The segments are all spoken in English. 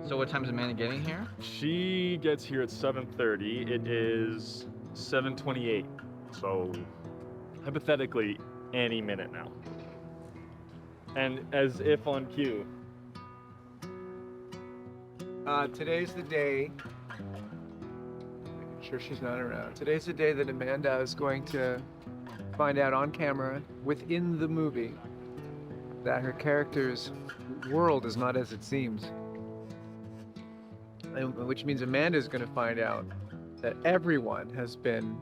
So what time is Amanda getting here? She gets here at 7:30. It is 7:28. So hypothetically, any minute now. And as if on cue. Today's the day. I'm sure she's not around. Today's the day that Amanda is going to find out on camera, within the movie, that her character's world is not as it seems. Which means Amanda's going to find out that everyone has been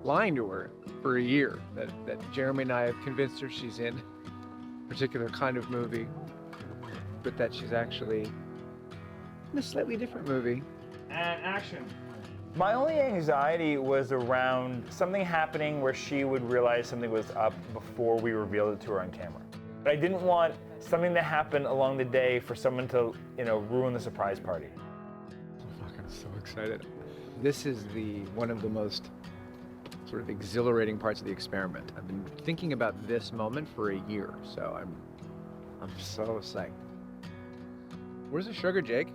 lying to her for a year. That Jeremy and I have convinced her she's in a particular kind of movie, but that she's actually in a slightly different movie. And action. My only anxiety was around something happening where she would realize something was up before we revealed it to her on camera. But I didn't want something to happen along the day for someone to, ruin the surprise party. I'm so excited. This is one of the most sort of exhilarating parts of the experiment. I've been thinking about this moment for a year, so I'm so psyched. Where's the sugar, Jake?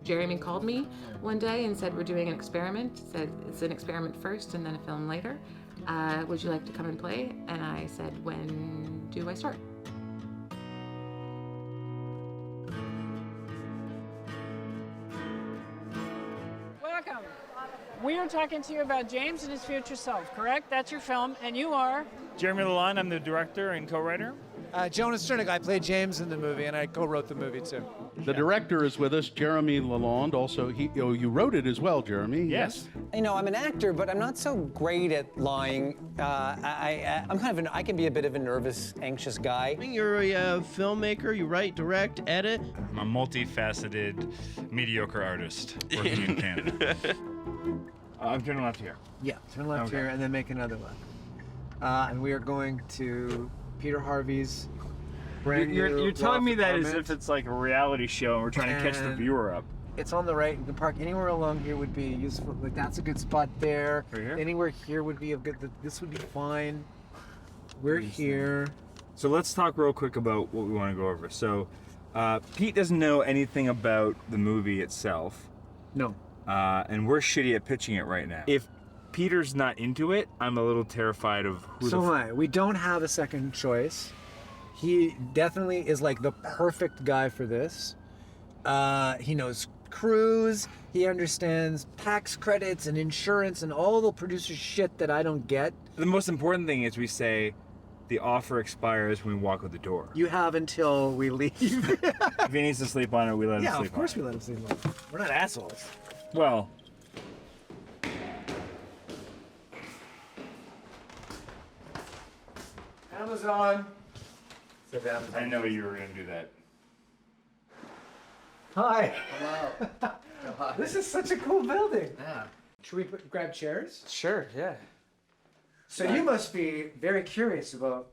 Jeremy called me one day and said, we're doing an experiment. Said it's an experiment first and then a film later. Would you like to come and play? And I said, when do I start? Welcome. We are talking to you about James and his future self, correct? That's your film, and you are? Jeremy LaLonde, I'm the director and co-writer. Jonas Chernick, I played James in the movie, and I co-wrote the movie too. The director is with us, Jeremy LaLonde. Also, you wrote it as well, Jeremy. Yes. I'm an actor, but I'm not so great at lying. I can be a bit of a nervous, anxious guy. You're a filmmaker. You write, direct, edit. I'm a multifaceted, mediocre artist working in Canada. I'm turning left here. Yeah, turn left here and then make another left. And we are going to Peter Harvey's brand new You're telling me that as apartment. if it's like a reality show and we're trying to catch the viewer up. It's on the right. You can park anywhere along here would be useful. Like that's a good spot there. Right here? Anywhere here would be a good. This would be fine. We're here. So let's talk real quick about what we want to go over. So Pete doesn't know anything about the movie itself. No. And we're shitty at pitching it right now. If Peter's not into it, I'm a little terrified of who So am I. We don't have a second choice. He definitely is like the perfect guy for this. He knows crews. He understands tax credits and insurance and all the producer shit that I don't get. The most important thing is we say the offer expires when we walk out the door. You have until we leave. If he needs to sleep on it, we let him sleep on it. Yeah, of course we let him sleep on it. We're not assholes. Well, Amazon. I know you were going to do that. Hi. Hello. This is such a cool building. Yeah. Should we grab chairs? Sure, yeah. So you must be very curious about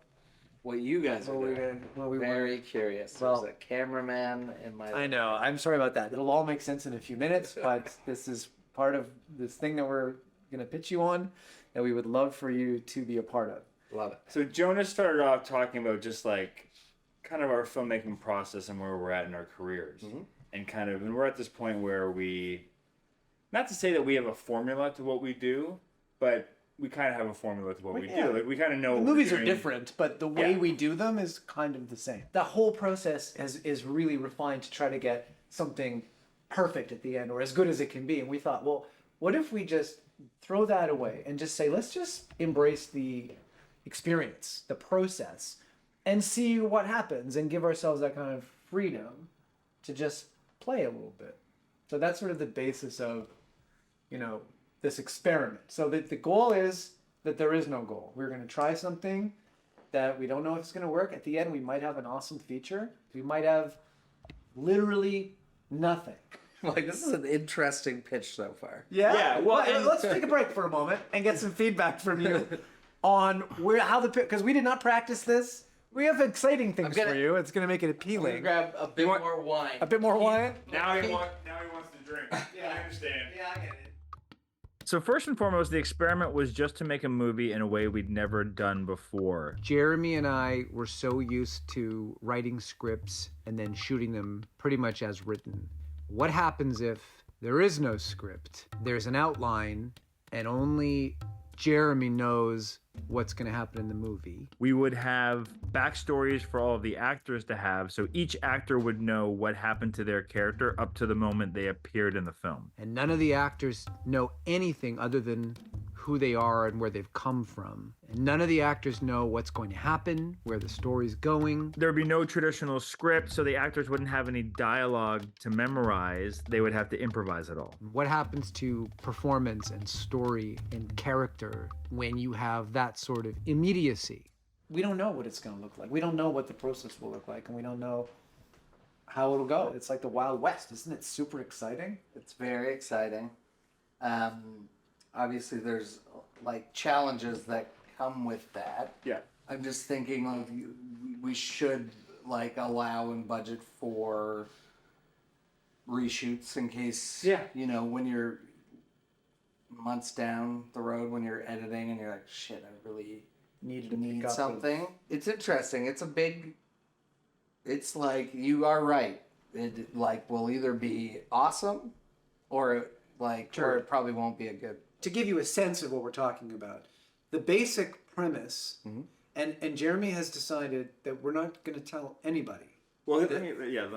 What you guys are doing. what we Very curious. Well- There's a cameraman in my... I know. I'm sorry about that. It'll all make sense in a few minutes, but this is part of this thing that we're going to pitch you on that we would love for you to be a part of. Love it. So Jonas started off talking about just like kind of our filmmaking process and where we're at in our careers. And we're at this point where we, not to say that we have a formula to what we do, but we kind of have a formula to what we do. Like we kind of know The what movies we're are doing. different, but the way we do them is kind of the same. The whole process is really refined to try to get something perfect at the end, or as good as it can be. And we thought, well, what if we just throw that away and just say, let's just embrace the experience, the process, and see what happens and give ourselves that kind of freedom to just play a little bit. So that's sort of the basis of, this experiment. So the goal is that there is no goal. We're going to try something that we don't know if it's going to work. At the end, we might have an awesome feature. We might have literally nothing. Like, this is an interesting pitch so far. Yeah. Well, let's take a break for a moment and get some feedback from you on because we did not practice this. We have exciting things for you. It's going to make it I'm appealing. gonna grab a bit more wine. A bit more wine? Now he wants to drink. I understand. Yeah, I get it. So first and foremost, the experiment was just to make a movie in a way we'd never done before. Jeremy and I were so used to writing scripts and then shooting them pretty much as written. What happens if there is no script? There's an outline and only Jeremy knows what's going to happen in the movie. We would have backstories for all of the actors to have, so each actor would know what happened to their character up to the moment they appeared in the film. And none of the actors know anything other than who they are and where they've come from. And none of the actors know what's going to happen, where the story's going. There'd be no traditional script, so the actors wouldn't have any dialogue to memorize. They would have to improvise it all. What happens to performance and story and character when you have that sort of immediacy? We don't know what it's going to look like. We don't know what the process will look like, and we don't know how it'll go. It's like the Wild West. Isn't it super exciting? It's very exciting. Obviously, there's like challenges that come with that. Yeah. I'm just thinking of we should like allow and budget for reshoots in case, you know, when you're months down the road when you're editing and you're like, shit, I really need something. It's interesting. It's like, you are right. It like will either be awesome or like, or it probably won't be a good. To give you a sense of what we're talking about, the basic premise, and Jeremy has decided that we're not going to tell anybody. Well, let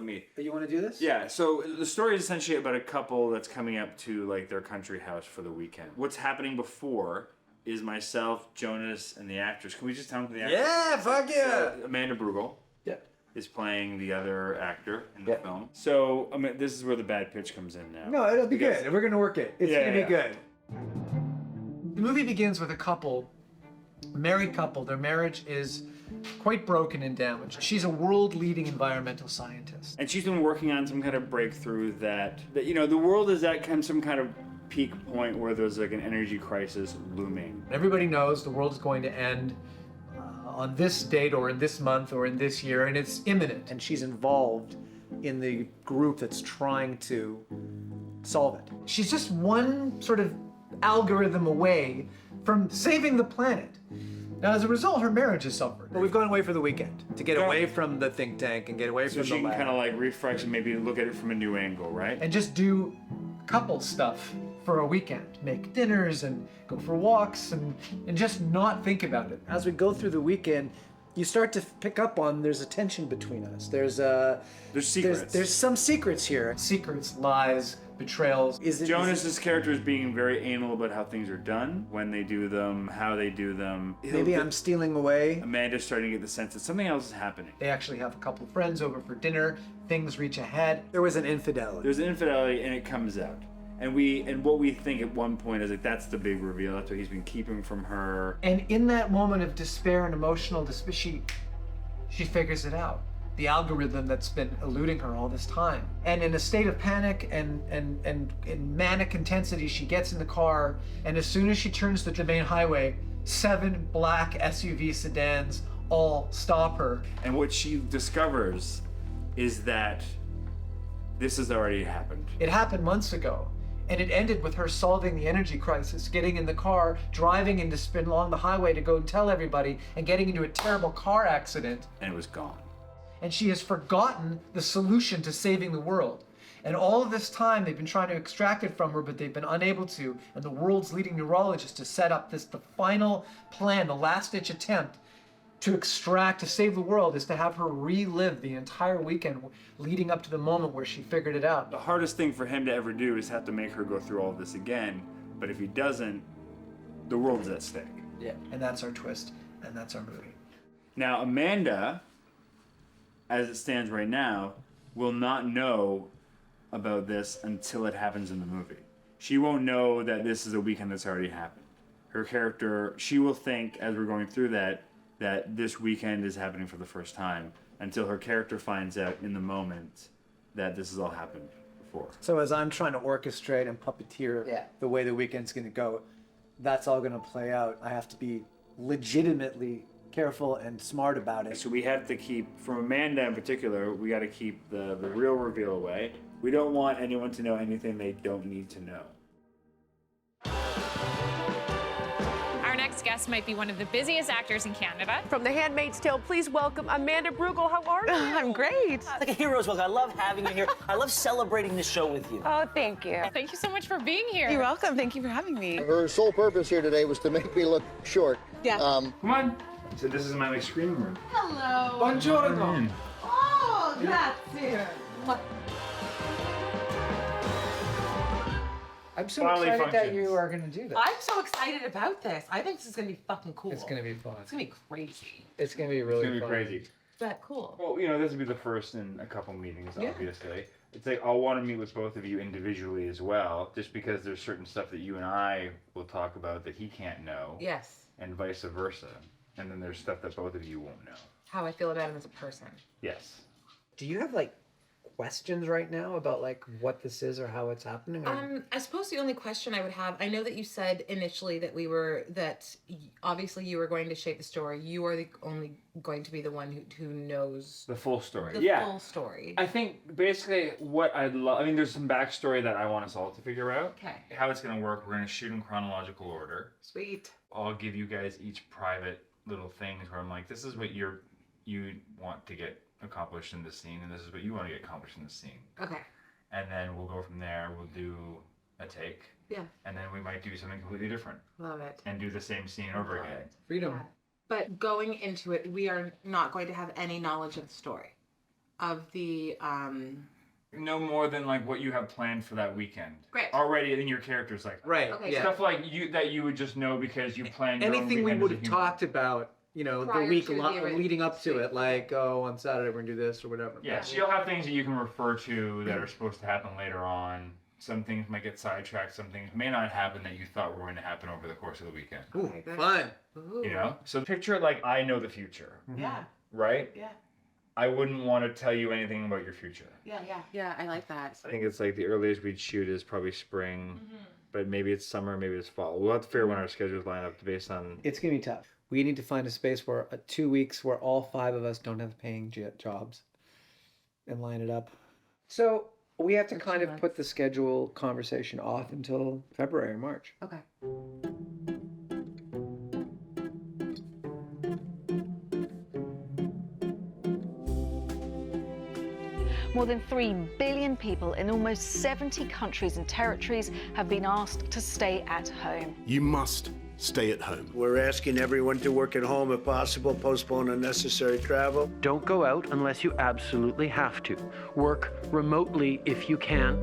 me. You want to do this? Yeah, so the story is essentially about a couple that's coming up to like their country house for the weekend. What's happening before is myself, Jonas, and the actors. Can we just tell them the actors? Yeah, fuck yeah! So, Amanda Brugel is playing the other actor in the film. So, I mean, this is where the bad pitch comes in now. No, it'll be good. We're going to work it. It's going to be good. The movie begins with a couple, a married couple. Their marriage is quite broken and damaged. She's a world-leading environmental scientist. And she's been working on some kind of breakthrough that you know, the world is at some kind of peak point where there's like an energy crisis looming. Everybody knows the world is going to end on this date or in this month or in this year, and it's imminent. And she's involved in the group that's trying to solve it. She's just one sort of algorithm away from saving the planet. Now, as a result, her marriage has suffered. But we've gone away for the weekend to get away from the think tank and get away from the So she can lab. kind of like refresh and maybe look at it from a new angle, right? And just do couple stuff for a weekend. Make dinners and go for walks and just not think about it. As we go through the weekend, you start to pick up on there's a tension between us. There's secrets. There's some secrets here. Secrets, lies, betrayals. Jonas's character is being very anal about how things are done, when they do them, how they do them. Maybe I'm stealing away. Amanda's starting to get the sense that something else is happening. They actually have a couple of friends over for dinner. Things reach ahead. There was an infidelity. There's an infidelity, and it comes out. And what we think at one point is like that's the big reveal. That's what he's been keeping from her. And in that moment of despair and emotional despair, she figures it out. The algorithm that's been eluding her all this time. And in a state of panic and in manic intensity, she gets in the car, and as soon as she turns to the main highway, 7 black SUV sedans all stop her. And what she discovers is that this has already happened. It happened months ago. And it ended with her solving the energy crisis, getting in the car, driving and to spin along the highway to go and tell everybody, and getting into a terrible car accident. And it was gone. And she has forgotten the solution to saving the world. And all of this time, they've been trying to extract it from her, but they've been unable to. And the world's leading neurologist to set up the final plan, the last-ditch attempt to save the world, is to have her relive the entire weekend leading up to the moment where she figured it out. The hardest thing for him to ever do is have to make her go through all of this again. But if he doesn't, the world's at stake. Yeah. And that's our twist, and that's our movie. Now, Amanda, as it stands right now, will not know about this until it happens in the movie. She won't know that this is a weekend that's already happened. Her character, she will think as we're going through that this weekend is happening for the first time, until her character finds out in the moment that this has all happened before. So as I'm trying to orchestrate and puppeteer the way the weekend's going to go, that's all going to play out. I have to be legitimately careful and smart about it. So we have to keep, from Amanda in particular, we got to keep the real reveal away. We don't want anyone to know anything they don't need to know. next guest might be one of the busiest actors in Canada. From The Handmaid's Tale, please welcome Amanda Brugel. How are you? I'm great. It's like a hero's book. I love having you here. I love celebrating the show with you. Oh, thank you. Thank you so much for being here. You're welcome. Thank you for having me. Her sole purpose here today was to make me look short. Yeah. Come on. So this is my like screening room. Hello. Buongiorno. Oh, grazie. I'm so Bodily excited that functions. you are going to do this. I'm so excited about this. I think this is going to be fucking cool. It's going to be fun. It's going to be crazy. It's going to be really It's gonna be fun. crazy. But cool. Well, you know, this will be the first in a couple meetings, obviously. It's like I'll want to meet with both of you individually as well, just because there's certain stuff that you and I will talk about that he can't know. Yes. And vice versa. And then there's stuff that both of you won't know. How I feel about him as a person. Yes. Do you have like questions right now about like what this is or how it's happening? Or... I suppose the only question I would have, I know that you said initially that obviously you were going to shape the story. You are the only going to be the one who knows the full story. The full story. I think basically what I'd love, I mean, there's some backstory that I want us all to figure out. Okay. How it's going to work, we're going to shoot in chronological order. Sweet. I'll give you guys each private little things where I'm like, this is what you want to get accomplished in this scene, and this is what you want to get accomplished in this scene. Okay. And then we'll go from there. We'll do a take. Yeah. And then we might do something completely different. Love it. And do the same scene over again. Freedom. But going into it, we are not going to have any knowledge of the story, of the. No more than like what you have planned for that weekend. Great. Already in your character's like. Right. Okay, yeah. Stuff like that you would just know because you planned. your own Anything we weekend would as a have human. talked about, you know, Prior the week to the leading up to it, like, oh, on Saturday we're going to do this or whatever. Yeah, so you'll have things that you can refer to that are supposed to happen later on. Some things might get sidetracked. Some things may not happen that you thought were going to happen over the course of the weekend. Ooh, fun. You know? So picture it like I know the future. Yeah. Right? Yeah. I wouldn't want to tell you anything about your future. Yeah, I like that. I think it's like the earliest we'd shoot is probably spring, but maybe it's summer, maybe it's fall. We'll have to figure when our schedules line up based on... It's going to be tough. We need to find a space where 2 weeks where all 5 of us don't have paying jobs and line it up. So we have to kind of put the schedule conversation off until February or March. Okay. More than 3 billion people in almost 70 countries and territories have been asked to stay at home. You must stay at home. We're asking everyone to work at home if possible, postpone unnecessary travel. Don't go out unless you absolutely have to. Work remotely if you can.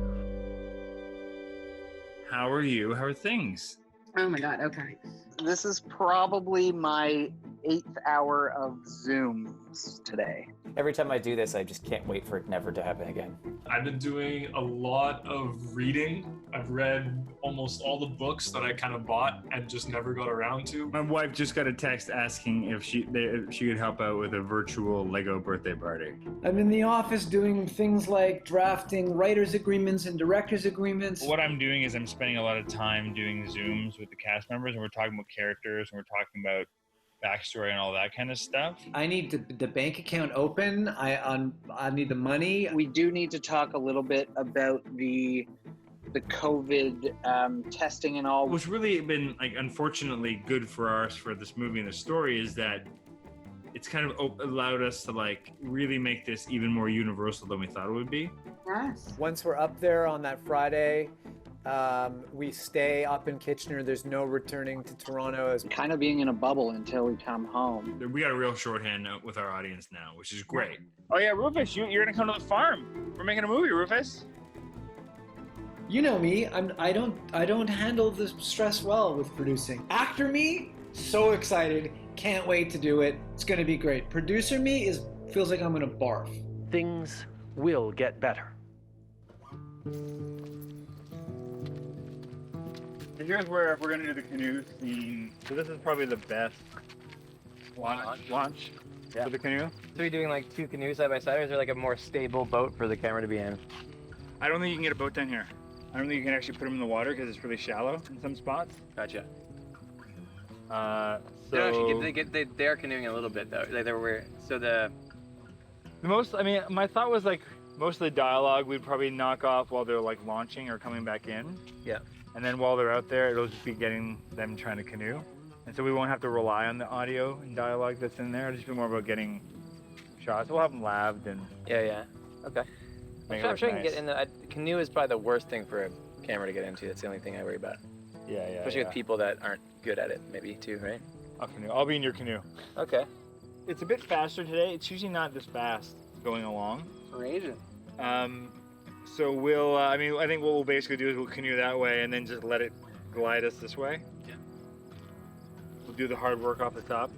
How are you? How are things? Oh my God, okay. This is probably my 8th hour of Zooms today. Every time I do this, I just can't wait for it never to happen again. I've been doing a lot of reading. I've read almost all the books that I kind of bought and just never got around to. My wife just got a text asking if she could help out with a virtual Lego birthday party. I'm in the office doing things like drafting writers' agreements and directors' agreements. What I'm doing is I'm spending a lot of time doing Zooms with the cast members, and we're talking about characters, and we're talking about backstory and all that kind of stuff. I need the bank account open. I need the money. We do need to talk a little bit about the COVID testing and all. What's really been like unfortunately good for us for this movie and the story is that it's kind of allowed us to like really make this even more universal than we thought it would be. Yes. Once we're up there on that Friday, we stay up in Kitchener. There's no returning to Toronto. Kind of being in a bubble until we come home. We got a real shorthand with our audience now, which is great. Oh yeah, Rufus, you're gonna come to the farm. We're making a movie, Rufus. You know me. I don't handle the stress well with producing. Actor me, so excited. Can't wait to do it. It's gonna be great. Producer me feels like I'm gonna barf. Things will get better. Here's where we're gonna do the canoe scene. So this is probably the best launch for the canoe. So are you doing like 2 canoes side by side, or is there like a more stable boat for the camera to be in? I don't think you can get a boat down here. I don't think you can actually put them in the water because it's really shallow in some spots. Gotcha. So they are canoeing a little bit though. Like the most. I mean, my thought was like most of the dialogue we'd probably knock off while they're like launching or coming back in. Yeah. And then while they're out there, it'll just be getting them trying to canoe. And so we won't have to rely on the audio and dialogue that's in there. It'll just be more about getting shots. We'll have them labbed and Yeah. Okay. I'm sure I can nice. get in the canoe is probably the worst thing for a camera to get into. That's the only thing I worry about. Yeah. Especially with people that aren't good at it, maybe too, right? I'll be in your canoe. Okay. It's a bit faster today. It's usually not this fast going along. Raging. So we'll, I think what we'll basically do is we'll canoe that way and then just let it glide us this way. Yeah. We'll do the hard work off the top.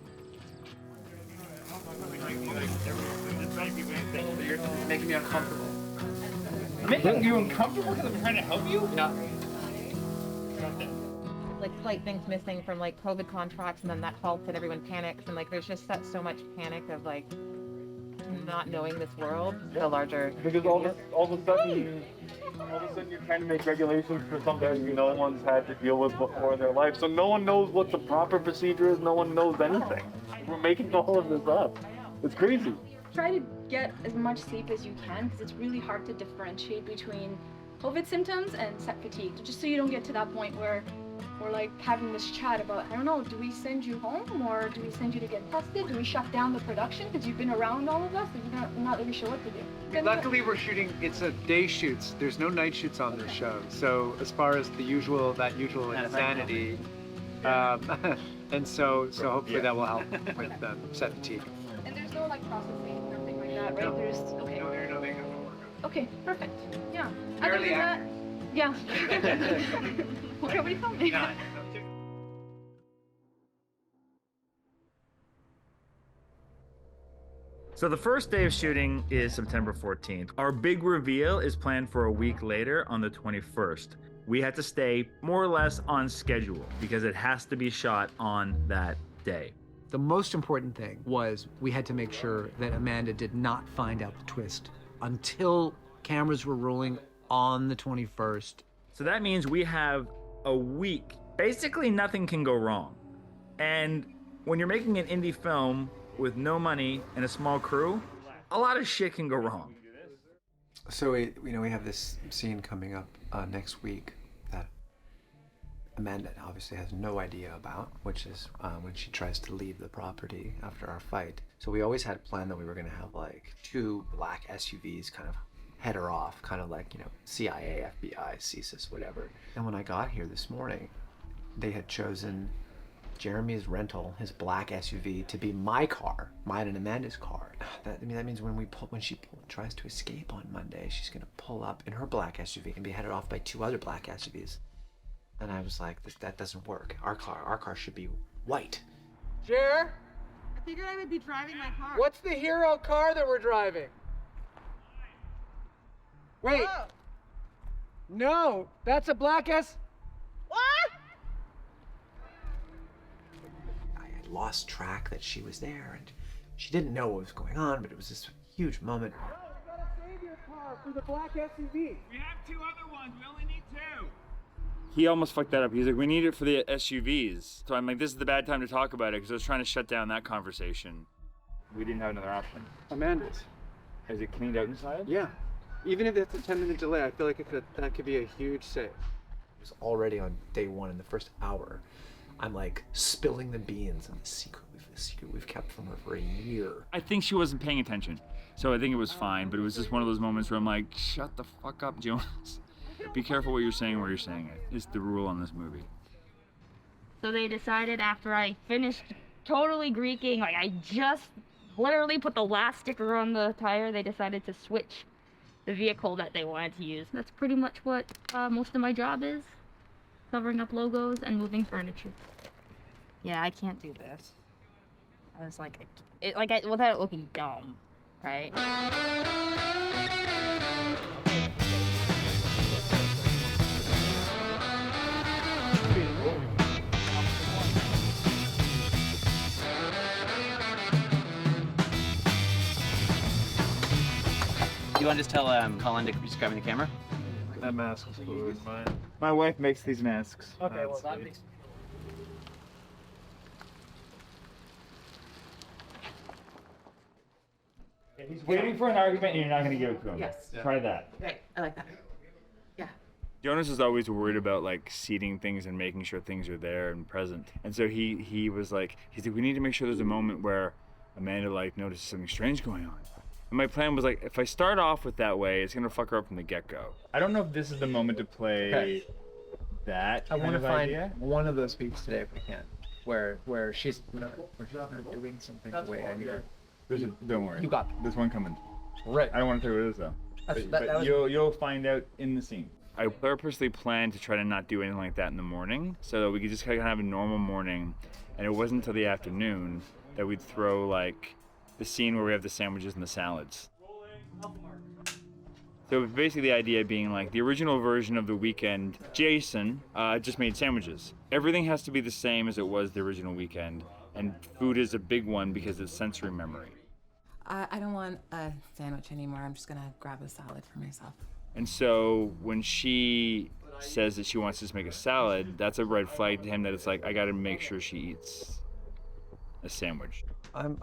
You're making me uncomfortable. Making you uncomfortable because I'm trying to help you? Yeah. Like flight things missing from like COVID contracts, and then that halts and everyone panics, and like there's just so much panic of like not knowing this world. The larger because all of a sudden you're trying to make regulations for something no one's had to deal with before in their life. So no one knows what the proper procedure is. No one knows anything. We're making all of this up. It's crazy. Try to get as much sleep as you can because it's really hard to differentiate between COVID symptoms and set fatigue. Just so you don't get to that point where we're like having this chat about, I don't know, do we send you home or do we send you to get tested? Do we shut down the production because you've been around all of us and you're not really sure what to do? Luckily, we're shooting, it's a day shoots. There's no night shoots on this show. So as far as that usual insanity, and so hopefully that will help with set fatigue. And there's no like processing, nothing like that, right? There's, okay. Okay, perfect. Yeah. Other than that, yeah. What are you filming? So the first day of shooting is September 14th. Our big reveal is planned for a week later on the 21st. We had to stay more or less on schedule because it has to be shot on that day. The most important thing was we had to make sure that Amanda did not find out the twist until cameras were rolling on the 21st. So that means we have a week. Basically, nothing can go wrong. And when you're making an indie film with no money and a small crew, a lot of shit can go wrong. So we have this scene coming up next week that Amanda obviously has no idea about, which is when she tries to leave the property after our fight. So we always had planned that we were going to have like 2 black SUVs kind of head her off, kind of like, CIA, FBI, CSIS, whatever. And when I got here this morning, they had chosen Jeremy's rental, his black SUV, to be my car, mine and Amanda's car. That means when she tries to escape on Monday, she's gonna pull up in her black SUV and be headed off by 2 other black SUVs. And I was like, that doesn't work. Our car should be white. Jer, I figured I would be driving my car. what's the hero car that we're driving? Wait. Oh. No, that's a black S. What? I had lost track that she was there, and she didn't know what was going on, but it was this huge moment. No, we gotta save your car for the black SUV. We have 2 other ones. We only need 2. He almost fucked that up. He's like, we need it for the SUVs. So I'm like, this is the bad time to talk about it because I was trying to shut down that conversation. We didn't have another option. Amanda's. Is it cleaned out inside? Yeah. Even if it's a 10-minute delay, I feel like that could be a huge save. It was already on day 1 in the first hour. I'm like spilling the beans on the secret we've kept from her for a year. I think she wasn't paying attention. So I think it was fine, but it was just one of those moments where I'm like, shut the fuck up, Jonas. Be careful what you're saying where you're saying it. It's the rule on this movie. So they decided after I finished totally greeking, like I just literally put the last sticker on the tire, they decided to switch the vehicle that they wanted to use. That's pretty much what most of my job is. Covering up logos and moving furniture. Yeah, I can't do this. I was like, without it looking dumb, right? You want to just tell Colin to just grab the camera? That mask is fluid. My wife makes these masks. Okay, well that makes. He's waiting for an argument and you're not going to give it to him. Yes. Try that. Right, I like that. Yeah. Jonas is always worried about like seating things and making sure things are there and present. And so he was like, he's like, we need to make sure there's a moment where Amanda like notices something strange going on. And my plan was like, if I start off with that way, it's gonna fuck her up from the get-go. I don't know if this is the moment to play that. I want to find idea. one of those beats today if we can, where she's not doing something the way I need her. Don't worry. You got it. There's one coming. Right. I don't want to tell you what it is though. But you'll find out in the scene. I purposely planned to try to not do anything like that in the morning, so that we could just kind of have a normal morning, and it wasn't until the afternoon that we'd throw like the scene where we have the sandwiches and the salads. So basically the idea being like the original version of The Weekend, Jason just made sandwiches. Everything has to be the same as it was the original Weekend, and food is a big one because it's sensory memory. I don't want a sandwich anymore. I'm just gonna grab a salad for myself. And so when she says that she wants to just make a salad, that's a red flag to him that it's like, I gotta make sure she eats a sandwich. I'm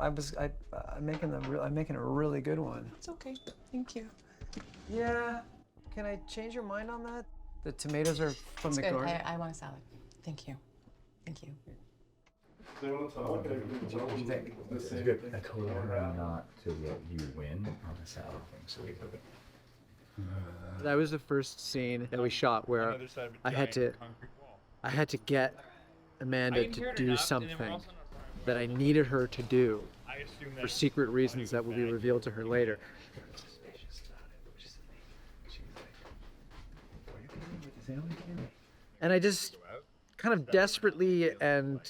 making a really good one. It's okay. Thank you. Yeah. Can I change your mind on that? The tomatoes are from the garden. I want a salad. Thank you. Thank you. What do you think? This is good. I told her not to let you win on the salad thing, so we took it. That was the first scene that we shot where I had to get Amanda to do something that I needed her to do for secret reasons that will be revealed to her later. And I just kind of desperately and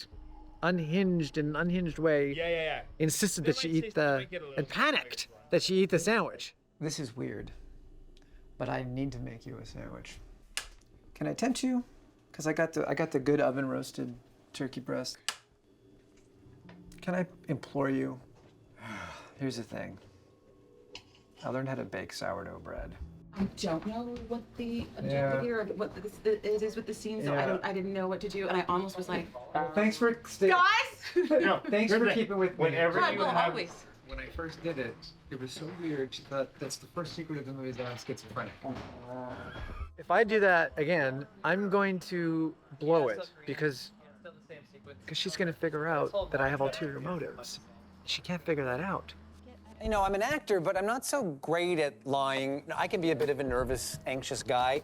unhinged in an unhinged way insisted that she eat and panicked that she eat the sandwich. This is weird, but I need to make you a sandwich. Can I tempt you? Because I got the good oven roasted turkey breast. Can I implore you? Here's the thing. I learned how to bake sourdough bread. I don't know what the objective here, or what it is with the scene, so I didn't know what to do, and I almost was like, thanks for guys. No, thanks for keeping with me. Whenever you have, always. When I first did it, it was so weird. She thought that's the first secret of the movie that I'm schizophrenic. If I do that again, I'm going to blow it because she's going to figure out that I have ulterior motives. She can't figure that out. You know, I'm an actor, but I'm not so great at lying. I can be a bit of a nervous, anxious guy.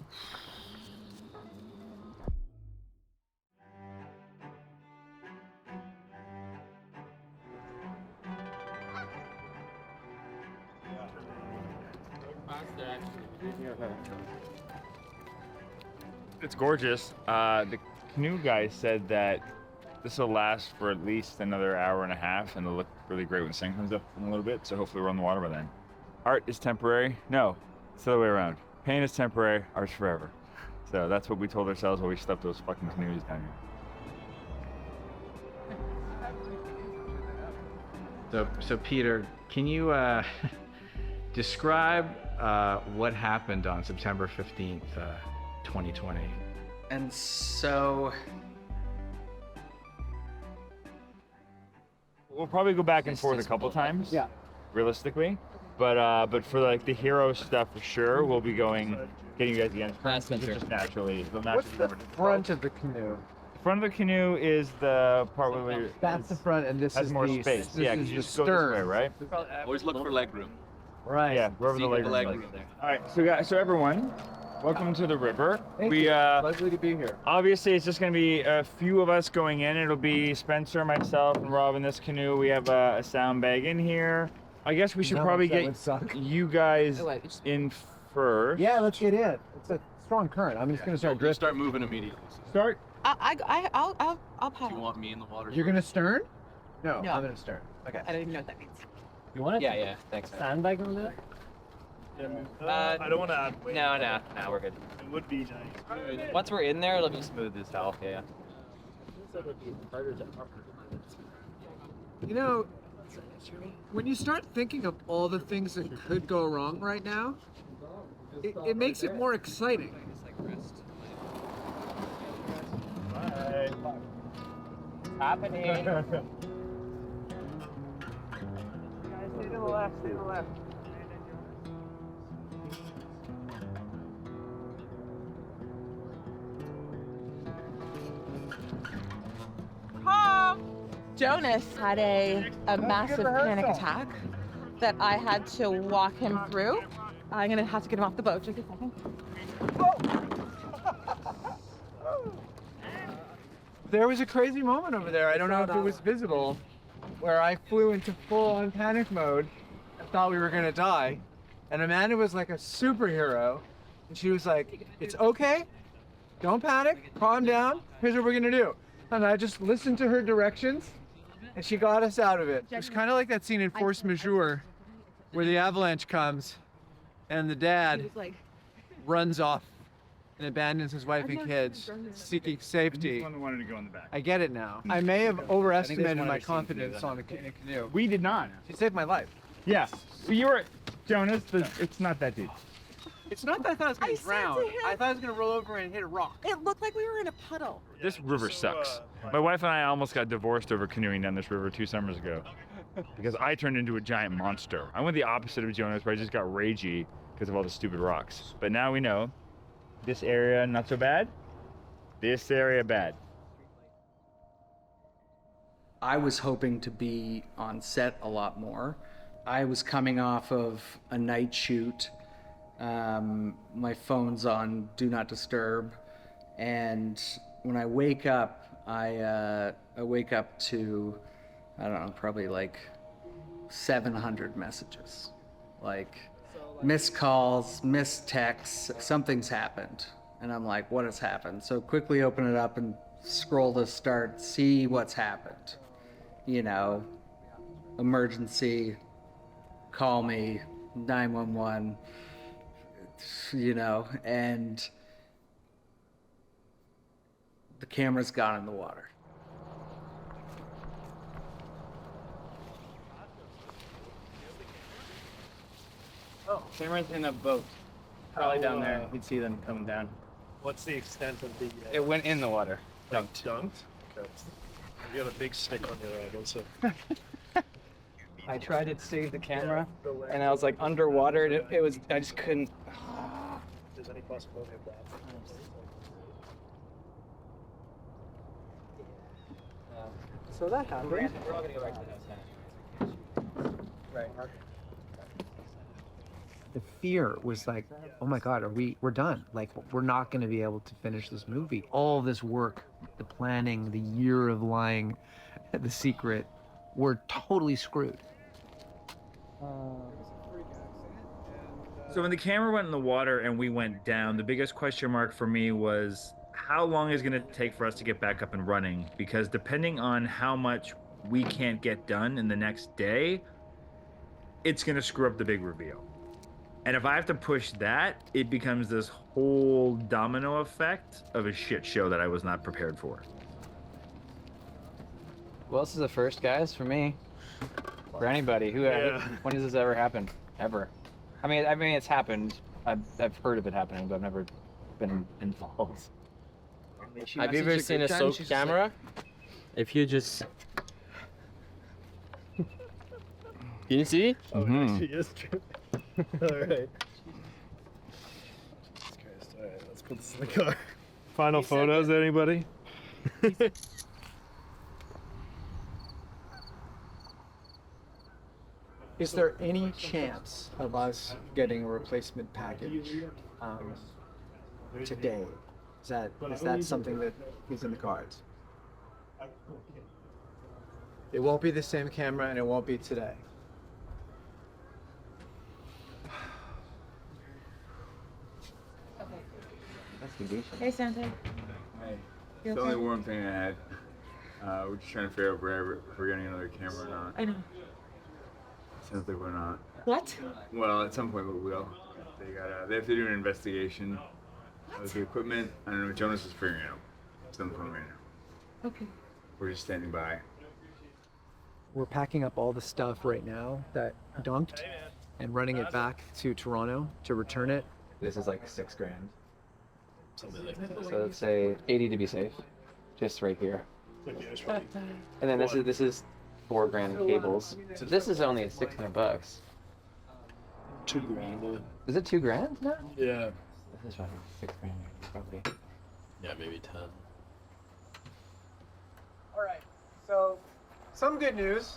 It's gorgeous. The canoe guy said that this will last for at least another hour and a half, and it'll look really great when the sun comes up in a little bit, so hopefully we're on the water by then. Art is temporary. No, it's the other way around. Pain is temporary, art's forever. So that's what we told ourselves while we slept those fucking canoes down here. So Peter, can you describe what happened on September 15th, 2020? And so... We'll probably go back and forth a couple times. Yeah. Realistically, but for like the hero stuff for sure, we'll be getting you guys again. Just naturally. What's the front of the canoe? The front of the canoe is the part where that's the front, and this has is more the space. This Yeah, is because you the just go stern. this way, right? Always look for leg room. Right. Yeah, wherever the leg room is. All right, so everyone, welcome to the river. Lovely to be here. Obviously, it's just going to be a few of us going in. It'll be Spencer, myself, and Rob in this canoe. We have a sound bag in here. I guess we should probably get you guys in first. Yeah, let's get in. It's a strong current. I'm just going to start drifting. Start moving immediately. Start. I'll paddle. Do you want me in the water? You're going to stern? No, No. I'm going to stern. Okay. I don't even know what that means. You want it? Yeah, thanks. Sandbag on that? I don't want to add weight. No, we're good. It would be nice. Once we're in there, it'll be smooth as hell. Yeah. You know, when you start thinking of all the things that could go wrong right now, it makes it more exciting. Happening. Guys, stay to the left, stay to the left. Jonas had a massive panic attack that I had to walk him through. I'm gonna have to get him off the boat. Just a second. There was a crazy moment over there. I don't know if it was visible, where I flew into full-on panic mode. I thought we were gonna die, and Amanda was like a superhero, and she was like, "It's okay, don't panic, calm down. Here's what we're gonna do." And I just listened to her directions, and she got us out of it. It's kind of like that scene in Force Majeure, where the avalanche comes, and the dad runs off and abandons his wife and kids, seeking safety. Wanted to go in the back. I get it now. I may have overestimated my confidence on the canoe. We did not. She saved my life. Yeah. So you were Jonas. It's not that deep. It's not that I thought I was going to drown. I thought I was going to roll over and hit a rock. It looked like we were in a puddle. This river sucks. My wife and I almost got divorced over canoeing down this river 2 summers ago because I turned into a giant monster. I went the opposite of Jonas, where I just got ragey because of all the stupid rocks. But now we know this area not so bad, this area bad. I was hoping to be on set a lot more. I was coming off of a night shoot. My phone's on Do Not Disturb. And when I wake up, I wake up to, I don't know, probably like 700 messages. Like missed calls, missed texts, something's happened. And I'm like, what has happened? So quickly open it up and scroll to start, see what's happened. You know, emergency, call me, 911, you know, and the camera's gone in the water. Oh, camera's in a boat. Probably down there. You'd see them coming down. What's the extent of the... It went in the water. Dunked? Okay. You got a big stick on your elbow, so... I tried to save the camera, and I was like underwater, and it was, I just couldn't. If there's any possibility of that. So that happened. We're all gonna go back to the Right. The fear was like, oh my God, we're done. Like, we're not going to be able to finish this movie. All this work, the planning, the year of lying, the secret, we're totally screwed. So when the camera went in the water and we went down, the biggest question mark for me was how long is it going to take for us to get back up and running? Because depending on how much we can't get done in the next day, it's going to screw up the big reveal. And if I have to push that, it becomes this whole domino effect of a shit show that I was not prepared for. Well, this is a first, guys, for me. For anybody. When has this ever happened? Ever. I mean, it's happened. I've heard of it happening, but I've never been involved. Have you ever seen a soap camera? If you just... Can you see? Oh, actually, yes, true. All right. Jesus Christ. All right, let's put this in the car. Final photos, anybody? Is there any chance of us getting a replacement package today? Is that something that is in the cards? It won't be the same camera, and it won't be today. Hey, Santa. Hey. You It's the okay? only warm thing I had. We're just trying to figure out if we're getting another camera or not. I know. Sounds like we're not. What? Well, at some point we will. They have to do an investigation of the equipment. I don't know. Jonas is figuring it out. It's on the phone right now. Okay. We're just standing by. We're packing up all the stuff right now that dunked and running it back to Toronto to return it. This is like $6,000. So let's say 80 to be safe, just right here. And then this is $4,000 in cables. So this is only at $600. $2,000. Is it $2,000 now? Yeah. This is probably $6,000 probably. Yeah, maybe 10. All right. So Some good news.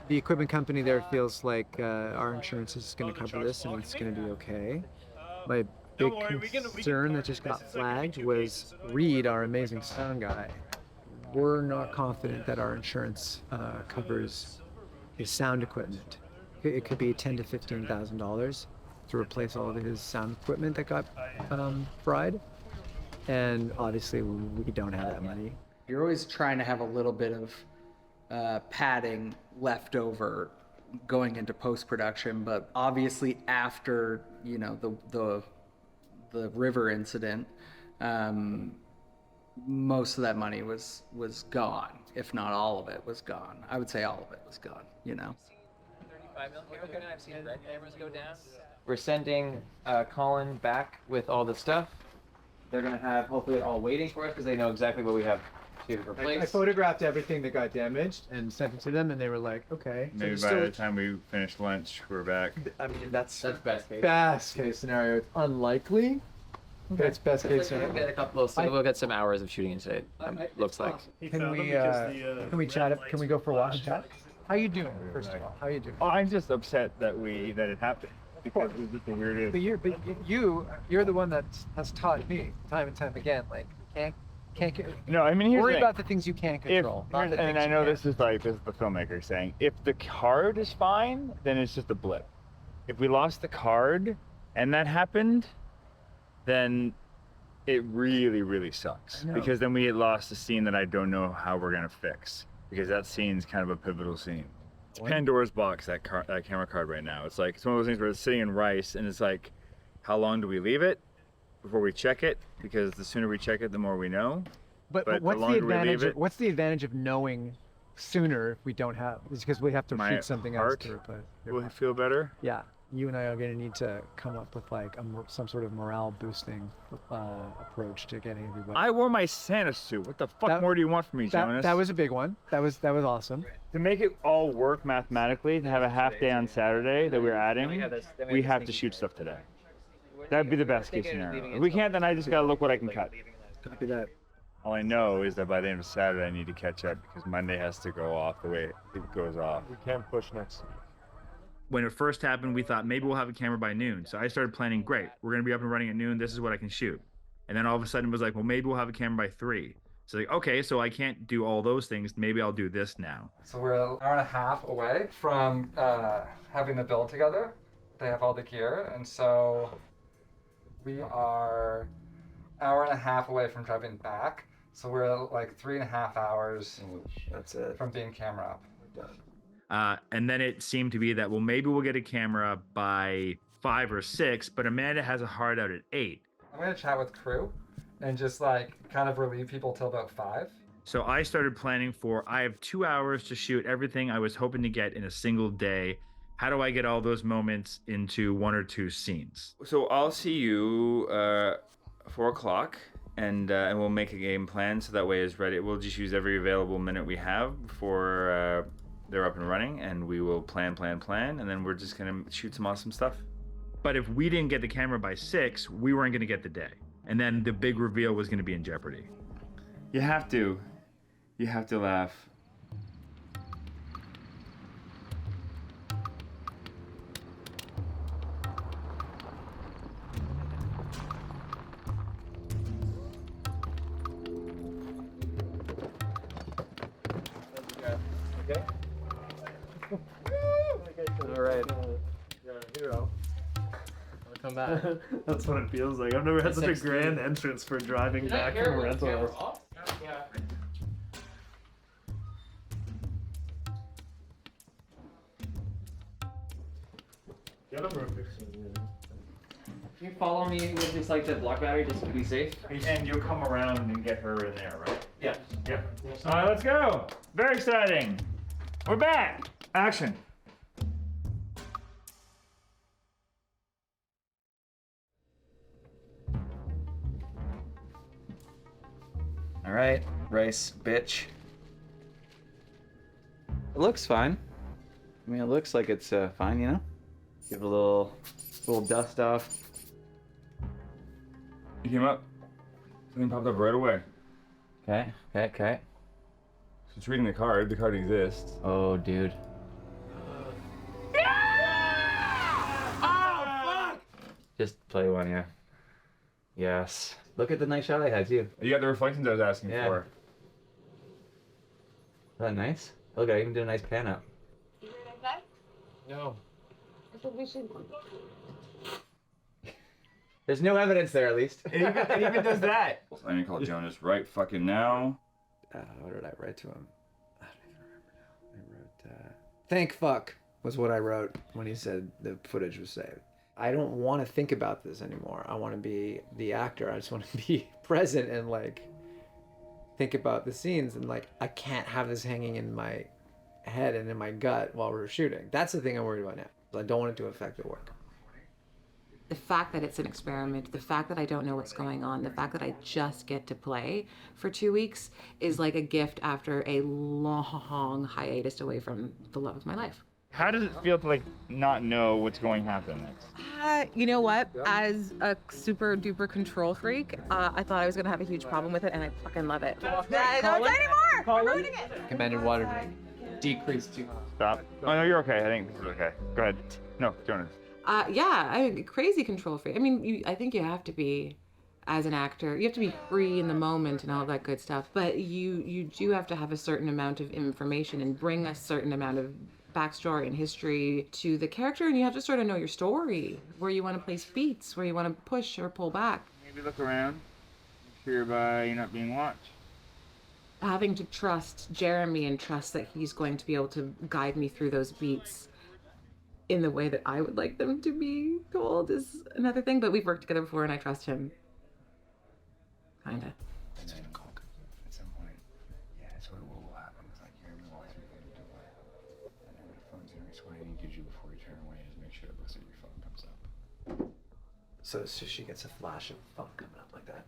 The equipment company there feels like our insurance is going to cover this and it's going to be okay. My big concern that just got flagged was Reed, our amazing sound guy. We're not confident that our insurance covers his sound equipment. It could be $10,000 to $15,000 to replace all of his sound equipment that got fried. And obviously we don't have that money. You're always trying to have a little bit of padding left over going into post-production, but obviously after the river incident, most of that money was gone, if not all of it was gone. I would say all of it was gone. 35 millimeter. I've seen red cameras go down. We're sending Colin back with all the stuff. They're gonna have hopefully it all waiting for us because they know exactly what we have to replace. I photographed everything that got damaged and sent it to them, and they were like, okay. Maybe by the time we finish lunch, we're back. I mean, that's best case. Best case scenario. It's unlikely, but it's best case We'll scenario. get a couple of, we'll get some hours of shooting in today. Looks like. Can we chat? Can we go for a walk and chat? How you doing? First of all, how you doing? Oh, I'm just upset that it happened because it was just the weirdest. But you're the one that has taught me time and time again, like can't get. No, I mean, here's worry the thing. about the things you can't control. not the And things I you know can. this is the filmmaker saying, if the card is fine, then it's just a blip. If we lost the card and that happened, then it really, really sucks. Because then we had lost a scene that I don't know how we're gonna fix. Because that scene's kind of a pivotal scene. It's Pandora's box, that camera card right now. It's like, it's one of those things where it's sitting in rice and it's like, how long do we leave it before we check it? Because the sooner we check it, the more we know. But what's the advantage? What's the advantage of knowing sooner if we don't have? Is because we have to My shoot something else heart to replace. will feel better. Yeah, you and I are going to need to come up with like some sort of morale boosting approach to getting everybody. I wore my Santa suit. What the fuck more do you want from me, Jonas? That was a big one. That was awesome. To make it all work mathematically, to have a half day on Saturday that we're adding, we have to shoot stuff today. That'd be the best case scenario. If we can't, then I just gotta look what I can cut. Copy that. All I know is that by the end of Saturday, I need to catch up because Monday has to go off the way it goes off. We can't push next. When it first happened, we thought maybe we'll have a camera by noon. So I started planning, great, we're gonna be up and running at noon. This is what I can shoot. And then all of a sudden it was like, well, maybe we'll have a camera by 3. So like, okay, so I can't do all those things. Maybe I'll do this now. So we're an hour and a half away from having the build together. They have all the gear, and so we are hour and a half away from driving back. So we're like 3.5 hours from being camera up. And then it seemed to be that, well, maybe we'll get a camera by 5 or 6, but Amanda has a hard out at 8. I'm gonna chat with crew and just like kind of relieve people till about 5. So I started planning for, I have 2 hours to shoot everything I was hoping to get in a single day. How do I get all those moments into 1 or 2 scenes? So I'll see you 4 o'clock, and we'll make a game plan so that way it's ready. We'll just use every available minute we have before they're up and running, and we will plan, and then we're just gonna shoot some awesome stuff. But if we didn't get the camera by 6, we weren't gonna get the day. And then the big reveal was gonna be in jeopardy. You have to laugh. Okay. All right. You're a hero. Come back. That's what it feels like. I've never had such a grand entrance for driving back from a rental house. Get him real quick. Can you follow me with this like the block battery just to be safe? And you'll come around and get her in there, right? Yeah. Yeah. All right, let's go. Very exciting. We're back. Action. All right, rice, bitch. It looks fine. I mean, it looks like it's fine, you know? Give it a little dust off. You came up. Something popped up right away. Okay. It's reading the card. The card exists. Oh, dude. Just play one, yeah. Yes. Look at the nice shot I had, too. You got the reflections I was asking for. Is that nice? Look, I even did a nice pan up. No. I think we should. There's no evidence there, at least. It even does that. I'm gonna call Jonas right fucking now. What did I write to him? I don't even remember now. I wrote, thank fuck was what I wrote when he said the footage was saved. I don't want to think about this anymore. I want to be the actor. I just want to be present and like think about the scenes, and like I can't have this hanging in my head and in my gut while we're shooting. That's the thing I'm worried about now. I don't want it to affect the work. The fact that it's an experiment, the fact that I don't know what's going on, the fact that I just get to play for 2 weeks is like a gift after a long hiatus away from the love of my life. How does it feel to like not know what's going to happen next? You know what? As a super duper control freak, I thought I was gonna have a huge problem with it, and I fucking love it. Don't say anymore! I'm ruining it! Recommended water drink. Decrease to. Stop. Oh no, you're okay. I think this is okay. Go ahead. No, Jonas. Crazy control freak. I mean, I think you have to be, as an actor, you have to be free in the moment and all that good stuff. But you do have to have a certain amount of information and bring a certain amount of backstory and history to the character, and you have to sort of know your story, where you want to place beats, where you want to push or pull back. Maybe look around. Make sure you're not being watched. Having to trust Jeremy and trust that he's going to be able to guide me through those beats in the way that I would like them to be told is another thing, but we've worked together before and I trust him. Kinda. At some point, yeah, that's what will happen. It's like you're gonna walk through the door, and then the phone's gonna be what I need you to do before you turn away is make sure it looks like your phone comes up. So she gets a flash of phone coming up like that.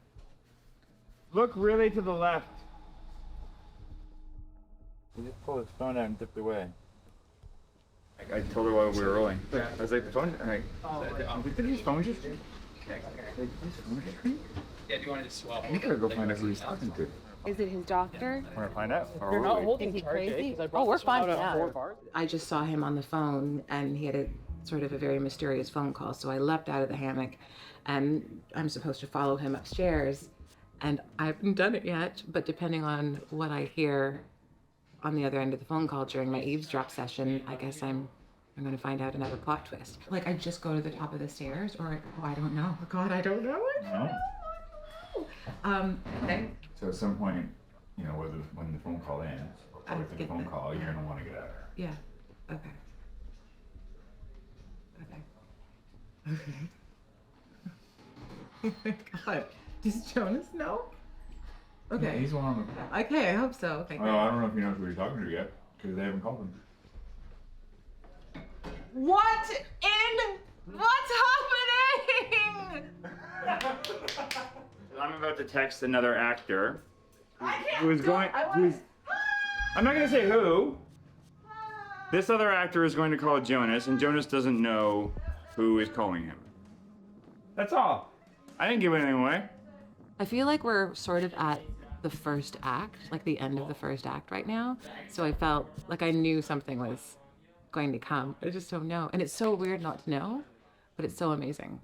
Look really to the left. He just pulled his phone out and dipped away. I told her while we were rolling. I was like, the phone. Did his phone just? Yeah, do you want to just swap? I gotta go find out who he's talking to. Is it his doctor? Want to find out? You're not holding him crazy? Oh, we're fine. Yeah. I just saw him on the phone, and he had a sort of a very mysterious phone call. So I leapt out of the hammock, and I'm supposed to follow him upstairs. And I haven't done it yet, but depending on what I hear on the other end of the phone call during my eavesdrop session, I guess I'm going to find out another plot twist. Like I just go to the top of the stairs, or I don't know. God, I don't know. Okay. So at some point, when the phone call ends, or with the phone call, you're gonna want to get out of there. Yeah. Okay. Oh my God. Does Jonas know? Okay. Yeah, he's one on the. Okay, I hope so. Okay. Oh, I don't know if he knows who he's talking to yet, because they haven't called him. What's happening? I'm about to text another actor who's I'm not gonna say who. This other actor is going to call Jonas, and Jonas doesn't know who is calling him. That's all. I didn't give anything away. I feel like we're sort of at the first act, like the end of the first act right now. So I felt like I knew something was going to come. I just don't know. And it's so weird not to know, but it's so amazing.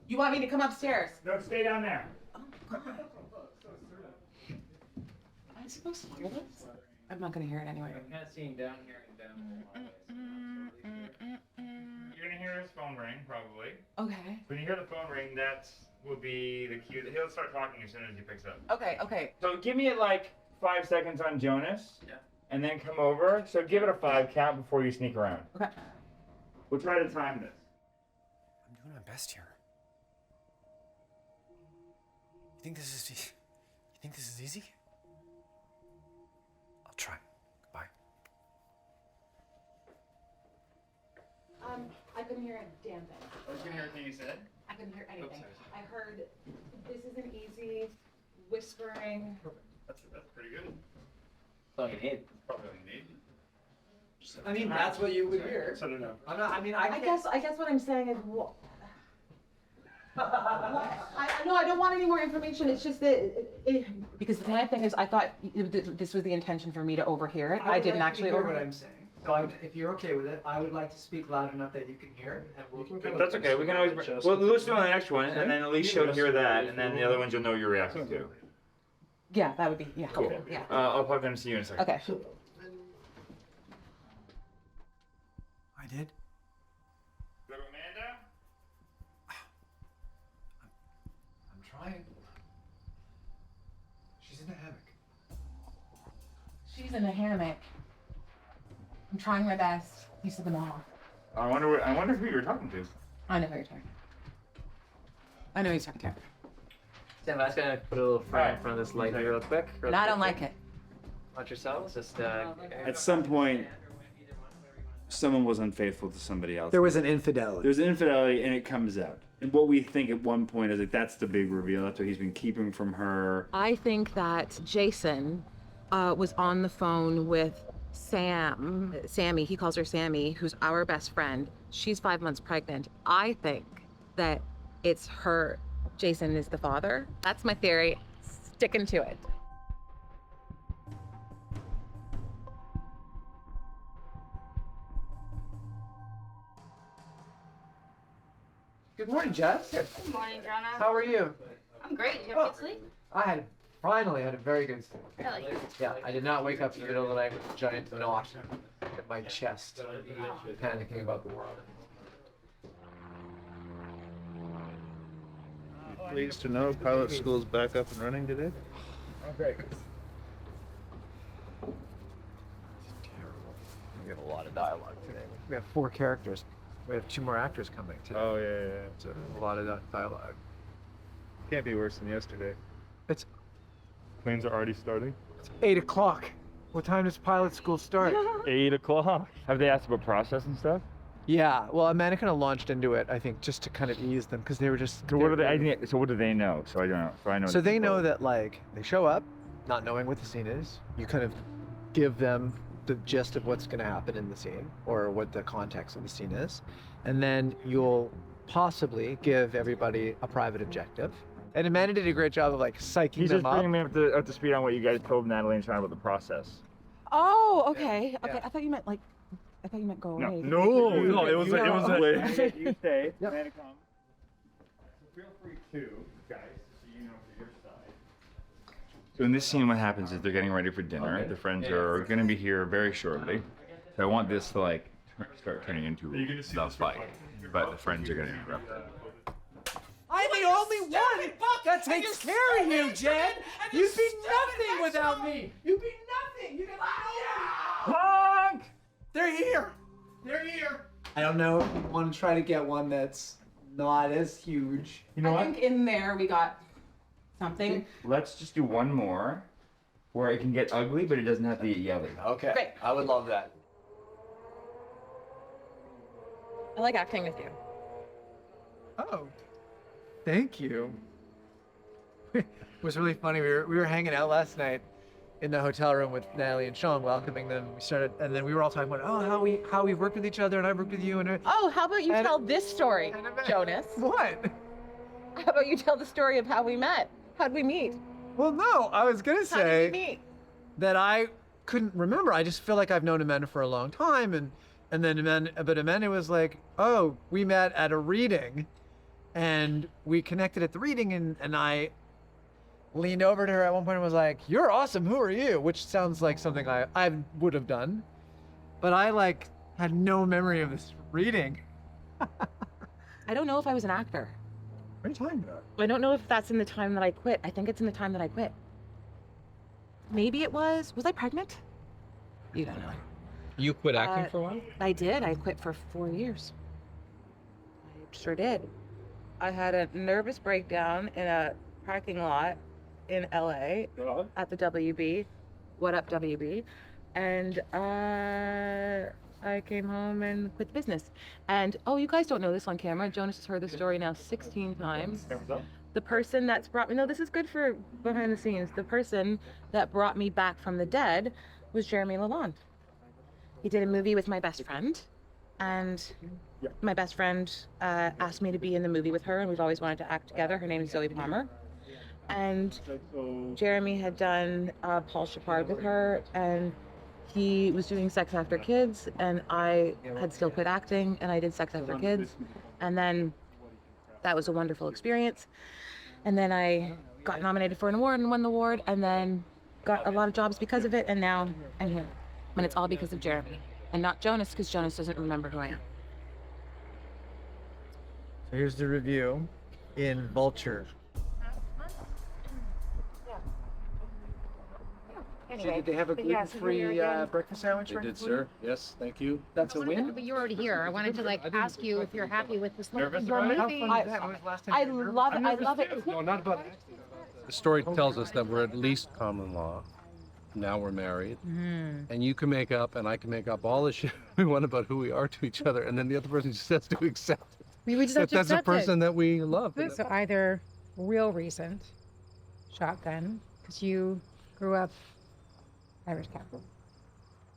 You want me to come upstairs? No, stay down there. Am I supposed to hear this? I'm not going to hear it anyway. I'm kind of seeing down here and down. You're gonna hear his phone ring, probably. Okay. When you hear the phone ring, that will be the cue. He'll start talking as soon as he picks up. Okay. So give me like 5 seconds on Jonas. Yeah. And then come over. So give it a 5 count before you sneak around. Okay. We'll try to time this. I'm doing my best here. You think this is easy? I'll try. Goodbye. I couldn't hear a damn thing. Oh, you can hear everything he said? I couldn't hear anything. Oops, I heard, this isn't easy, whispering. That's pretty good. That's all you need. Probably all you need. I mean, that's what you would hear. So I don't know. I'm not. I mean, I guess what I'm saying is, I know I don't want any more information. It's just that because the bad thing is I thought this was the intention for me to overhear it. I didn't actually hear overhear what I'm saying. So if you're okay with it, I would like to speak loud enough that you can hear. And we'll That's okay. We can always. Well, let's do it on the next one, and then at least you'll hear that, and then the other ones you'll know you're reacting to. Yeah, that would be Cool. helpful. Yeah. I'll pop in and see you in a second. Okay. I did. Amanda? I'm trying. She's in the hammock. She's in a hammock. I'm trying my best. You said them all. I wonder who you were talking to. I know who you're talking to. I know who you're talking to. Sam, I was gonna put a little fire in front of this light here real quick. And I don't like it. Watch yourselves. Just At some point, someone was unfaithful to somebody else. There was an infidelity. There's an infidelity, and it comes out. And what we think at one point is like that's the big reveal. That's what he's been keeping from her. I think that Jason was on the phone with Sammy, he calls her Sammy, who's our best friend. She's 5 months pregnant. I think that it's her. Jason is the father. That's my theory. Sticking to it. Good morning, Jess. Good morning, Jonas. How are you? I'm great. Did you have a good sleep? I finally had a very good sleep. Really? Yeah, I did not wake up in the middle of the night with a giant knot in my chest, panicking about the world. Pleased to know pilot school's back up and running today. Oh, very good. We have a lot of dialogue today. We have 4 characters. We have 2 more actors coming today. Oh yeah. So a lot of dialogue. Can't be worse than yesterday. It's Planes are already starting. 8 o'clock. What time does pilot school start? 8 o'clock. Have they asked about process and stuff? Yeah, well, Amanda kind of launched into it, I think, just to kind of ease them, because they were just... So what do they? So what do they know? So I don't know. So I know. So they know that, like, they show up, not knowing what the scene is. You kind of give them the gist of what's going to happen in the scene, or what the context of the scene is, and then you'll possibly give everybody a private objective. And Amanda did a great job of, like, psyching He's them just up. bringing me up to speed on what you guys told Natalie and Sean about the process. Oh, okay. Okay, I thought you meant go away. No, it was like You stay. Yep. Amanda, come. Feel free to, guys, so you know for your side. So in this scene, what happens is they're getting ready for dinner. Okay. The friends are going to be here very shortly. So I want this to like start turning into the fight, but the friends are going to interrupt. I'm the only one that takes care of you, Jen. You'd be nothing without me. You'd be nothing. You got Honk! They're here. They're here. I don't know if you want to try to get one that's not as huge. You know I what? think in there we got something. Let's just do one more where it can get ugly, but it doesn't have to get yelly. Okay. Great. I would love that. I like acting with you. Oh, thank you. It was really funny. We were hanging out last night in the hotel room with Natalie and Sean, welcoming them. We started, and then we were all talking about, oh, how we worked with each other, and I worked with you, and Oh, how about you tell this story, Jonas? What? How about you tell the story of how we met? How'd we meet? Well, no, I was gonna How did say we meet? that I couldn't remember. I just feel like I've known Amanda for a long time, and then Amanda was like, oh, we met at a reading, and we connected at the reading, and I leaned over to her at one point and was like, you're awesome, who are you? Which sounds like something I would have done, but I like had no memory of this reading. I don't know if I was an actor. What are you talking about? I don't know if that's in the time that I quit. I think it's in the time that I quit. Maybe it was. Was I pregnant? You don't know. You quit acting for a while? I did. I quit for 4 years. I sure did. I had a nervous breakdown in a parking lot in LA at the WB. What up, WB? And I came home and quit the business. And oh, you guys don't know this on camera. Jonas has heard the story now 16 times. The person that's brought me, no, this is good for behind the scenes. The person that brought me back from the dead was Jeremy LaLonde. He did a movie with my best friend, and My best friend asked me to be in the movie with her, and we've always wanted to act together. Her name is Zoe Palmer. And Jeremy had done Paul Shepard with her, and he was doing Sex After Kids, and I had still quit acting, and I did Sex After Kids. And then that was a wonderful experience. And then I got nominated for an award and won the award, and then got a lot of jobs because of it, and now I'm here. And it's all because of Jeremy, and not Jonas, because Jonas doesn't remember who I am. So here's the review in Vulture. Anyway, Did they have a but yeah, so gluten-free here again. breakfast sandwich? They did, sir. Yes, thank you. That's a win? But you're already here. I wanted to ask you if you're happy with this Nervous your about it? movie. I love it. I love it. No, not about it. The story tells us that we're at least common law. Now we're married. And you can make up and I can make up all the shit we want about who we are to each other, and then the other person just has to accept it. We just have to That's a accept person it. that we love. So either real recent shotgun, because you grew up Irish Catholic.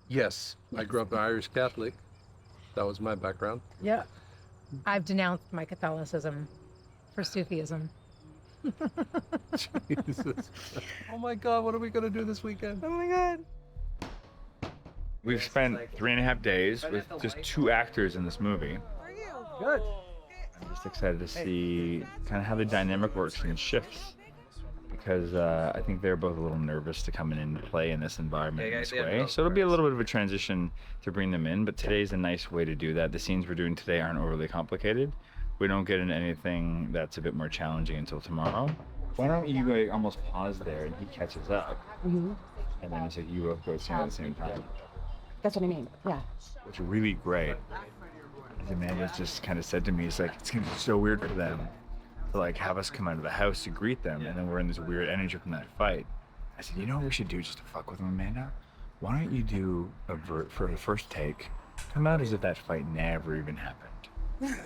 Yes, I grew up Irish Catholic. That was my background. Yeah. I've denounced my Catholicism for Sufism. Jesus. Oh my God, what are we going to do this weekend? Oh my God. We've spent 3.5 days with just 2 actors in this movie. Good. I'm just excited to see kind of how the dynamic works and shifts, because I think they're both a little nervous to come in and play in this environment in this way. So it'll be a little bit of a transition to bring them in, but today's a nice way to do that. The scenes we're doing today aren't overly complicated. We don't get into anything that's a bit more challenging until tomorrow. Why don't you like almost pause there and he catches up, and then it's like you both go scene at the same time. That's what I mean. Yeah. What's really great, as Amanda's just kind of said to me, it's like it's gonna be so weird for them to like have us come out of the house to greet them, and then we're in this weird energy from that fight. I said, you know what we should do just to fuck with them, Amanda? Why don't you do a vert for the first take? Come out as if that fight never even happened,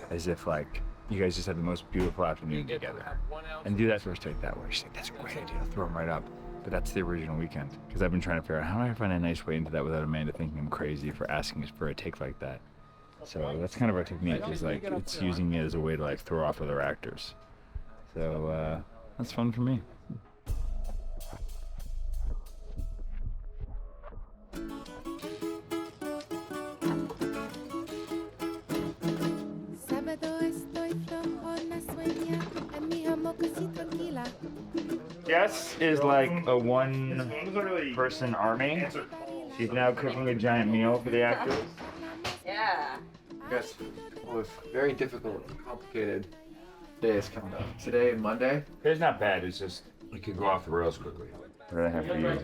as if like you guys just had the most beautiful afternoon together, and do that first take that way. She's like, that's a great idea. I'll throw them right up. But that's the original weekend, because I've been trying to figure out how do I find a nice way into that without Amanda thinking I'm crazy for asking us for a take like that. So that's kind of our technique, is like it's using it as a way to like throw off other actors. So that's fun for me. Jess is like a one-person army. She's now cooking a giant meal for the actors. Yeah. Yes, with very difficult and complicated days coming up. Today and Monday. It's not bad. It's just it could go off the rails quickly. What do I have for you?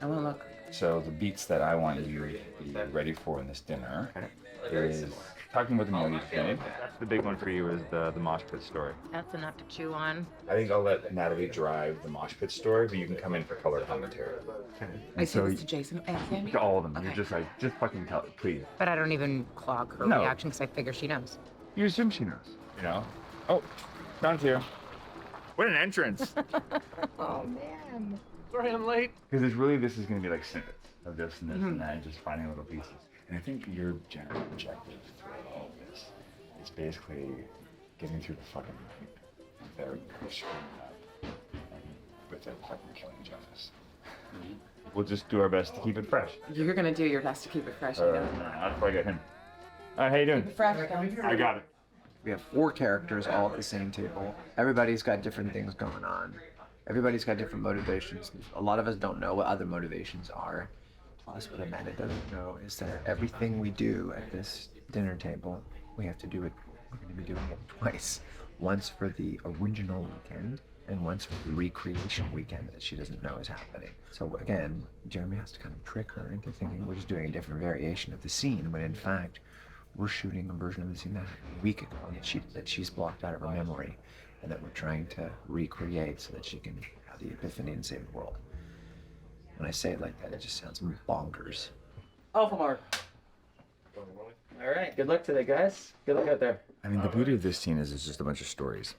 I won't look. So the beats that I want you to be ready for in this dinner is talking about the meal you just made. The big one for you is the mosh pit story. That's enough to chew on. I think I'll let Natalie drive the mosh pit story, but you can come in for color commentary. I say this to Jason and Sammy? To all of them. You're just like, just fucking tell it, please. But I don't even clock her No. reaction because I figure she knows. You assume she knows, you know? Oh, Don's here. What an entrance! Oh man. Sorry I'm late. Because it's really, this is going to be like snippets of this and this and that, and just finding little pieces. And I think your general objective through all of this is basically getting through the fucking night without screwing up and without fucking killing Jonas. We'll just do our best to keep it fresh. You're gonna do your best to keep it fresh, you know. Not before I get him. How you doing? Fresh. I got it. We have 4 characters all at the same table. Everybody's got different things going on. Everybody's got different motivations. A lot of us don't know what other motivations are. Plus, what Amanda doesn't know is that everything we do at this dinner table, we have to do it. We're going to be doing it twice. Once for the original weekend, and once for the recreation weekend that she doesn't know is happening. So again, Jeremy has to kind of trick her into thinking we're just doing a different variation of the scene, when in fact, we're shooting a version of the scene that happened a week ago that she's blocked out of her memory, and that we're trying to recreate so that she can have the epiphany and save the world. When I say it like that, it just sounds bonkers. Alpha mark. All right. Good luck today, guys. Good luck out there. I mean, the beauty of this scene is it's just a bunch of stories.